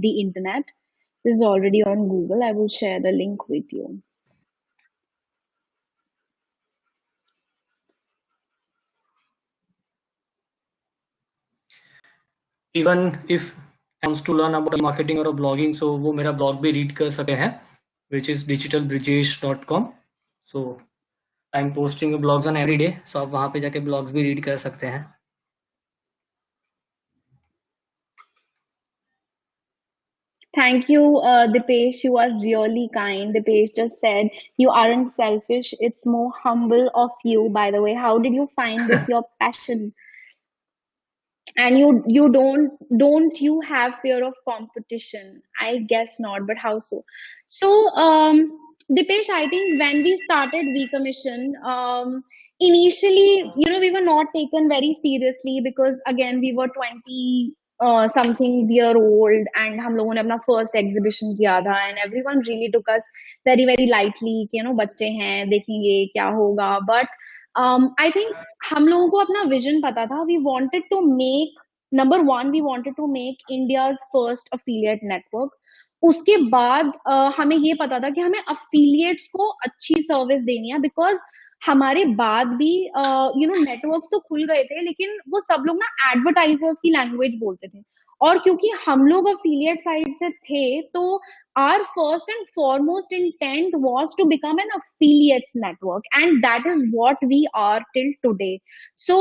the internet. This is already on Google. I will share the link with you. Even if wants to learn about marketing or blogging, so वो मेरा blog भी read कर सकते हैं, which is digitalbrijesh.com. So I am posting blogs on every day, so आप वहाँ पे जाके ब्लॉग्स भी रीड कर सकते हैं. Thank you, Dipesh. You are really kind. Dipesh just said you aren't selfish. It's more humble of you, by the way. How did you find this your passion? And you don't you have fear of competition? I guess not, but how so? So, Dipesh, I think when we started V Commission, initially, we were not taken very seriously because again we were 20 something year old, and हम लोगों ने अपना first exhibition किया था, and everyone really took us very very lightly कि बच्चे हैं देखेंगे क्या होगा, but I think हम लोगों को अपना विजन पता था. We wanted to make, number one, we wanted to make India's first affiliate network. उसके बाद हमें ये पता था कि हमें अफिलिएट्स को अच्छी सर्विस देनी है, बिकॉज हमारे बाद भी नेटवर्क्स तो खुल गए थे, लेकिन वो सब लोग ना एडवर्टाइजर्स की लैंग्वेज बोलते थे. और क्योंकि हम लोग अफिलिएट साइड से थे, तो our first and foremost intent was to become an affiliates network, and that is what we are till today. So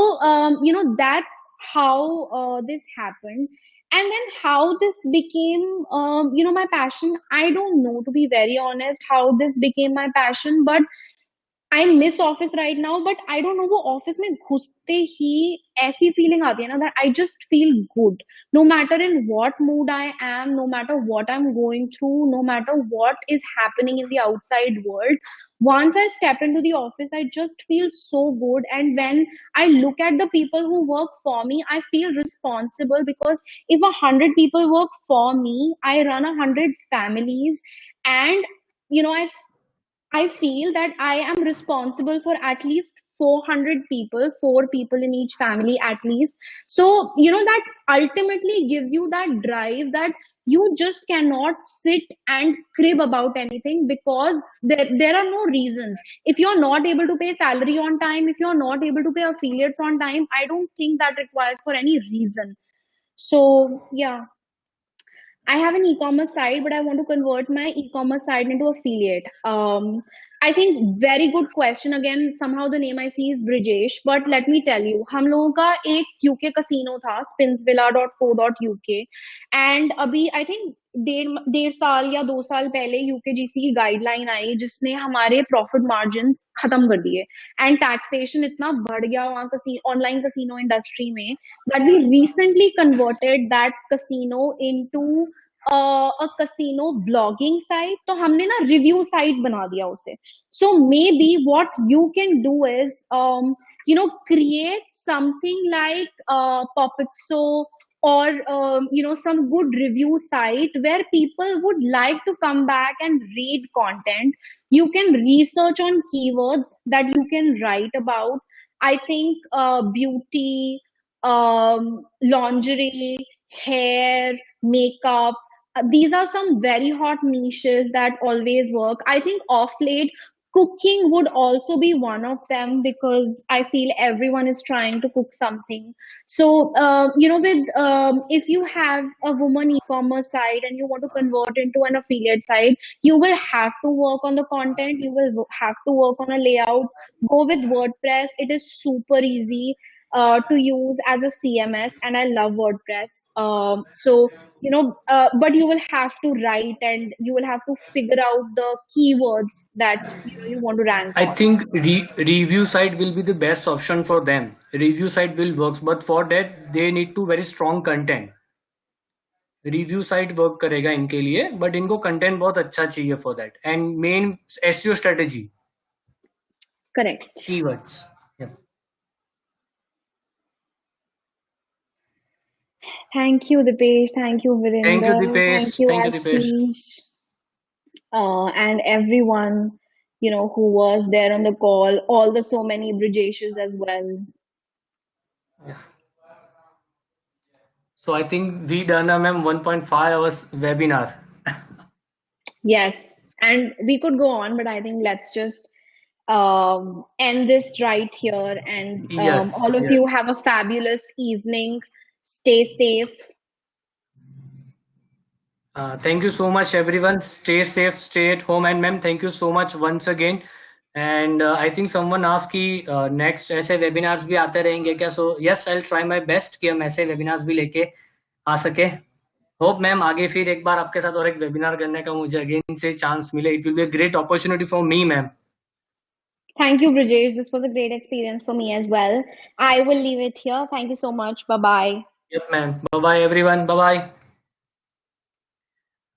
that's how this happened. And then how this became my passion, I don't know, to be very honest, how this became my passion. But I miss office right now, but I don't know, वो office में घुसते ही ऐसी feeling आती है ना, that I just feel good, no matter in what mood I am, no matter what I am going through, no matter what is happening in the outside world. Once I step into the office, I just feel so good. And when I look at the people who work for me, I feel responsible, because if 100 people work for me, I run 100 families. And I feel that I am responsible for at least 400 people, four people in each family at least. So, that ultimately gives you that drive that you just cannot sit and crib about anything, because there are no reasons. If you're not able to pay salary on time, if you're not able to pay affiliates on time, I don't think that requires for any reason. So, yeah. I have an e-commerce site, but I want to convert my e-commerce site into affiliate. I think very good question. Again, somehow the name I see is Brijesh, but let me tell you, हम लोगों का एक UK casino था, spinsvilla.co.uk, and अभी I think डेढ़ साल या 2 साल पहले यूकेजीसी की गाइडलाइन आई, जिसने हमारे प्रॉफिट मार्जिन खत्म कर दिए. एंड टैक्सेशन इतना बढ़ गया वहाँ ऑनलाइन कसिनो इंडस्ट्री में, that we recently converted that casino into a casino blogging site. तो हमने ना रिव्यू साइट बना दिया उसे. So maybe what you can do is create something like Popixo, or some good review site where people would like to come back and read content. You can research on keywords that you can write about. I think beauty, lingerie, hair, makeup. These are some very hot niches that always work. I think off late, cooking would also be one of them, because I feel everyone is trying to cook something. So, with if you have a woman e-commerce site and you want to convert into an affiliate site, you will have to work on the content. You will have to work on a layout. Go with WordPress. It is super easy to use as a CMS, and I love WordPress. So but you will have to write, and you will have to figure out the keywords that you want to rank I on. think review site will be the best option for them. Review site will works, but for that they need to very strong content. Review site work करेगा इनके लिए, but इनको content बहुत अच्छा चाहिए for that, and main SEO strategy. Correct. Keywords. Thank you, Dipesh. Thank you, Thank you, Virinder. Dipesh. Thank you, Thank you, Dipesh. Ashish. And everyone, who was there on the call, all the so many Brijeshes as well. Yeah. So I think we done a 1.5 hours webinar. Yes, and we could go on, but I think let's just end this right here. And Yes. all of you have a fabulous evening. Stay safe. Thank you so much, everyone. Stay safe, stay at home, and ma'am, thank you so much once again. And I think someone ask कि next ऐसे webinars भी आते रहेंगे क्या? So yes, I will try my best कि हम ऐसे webinars भी लेके आ सके। होप मैम आगे फिर एक बार आपके साथ और एक वेबिनार करने का मुझे अगेन से चांस मिले। It will be a great opportunity for me ma'am. Thank you, Brijesh. This was a great experience for me as well. I will leave it here. Thank you so much. Bye bye. Yup ma'am, bye bye everyone, bye bye.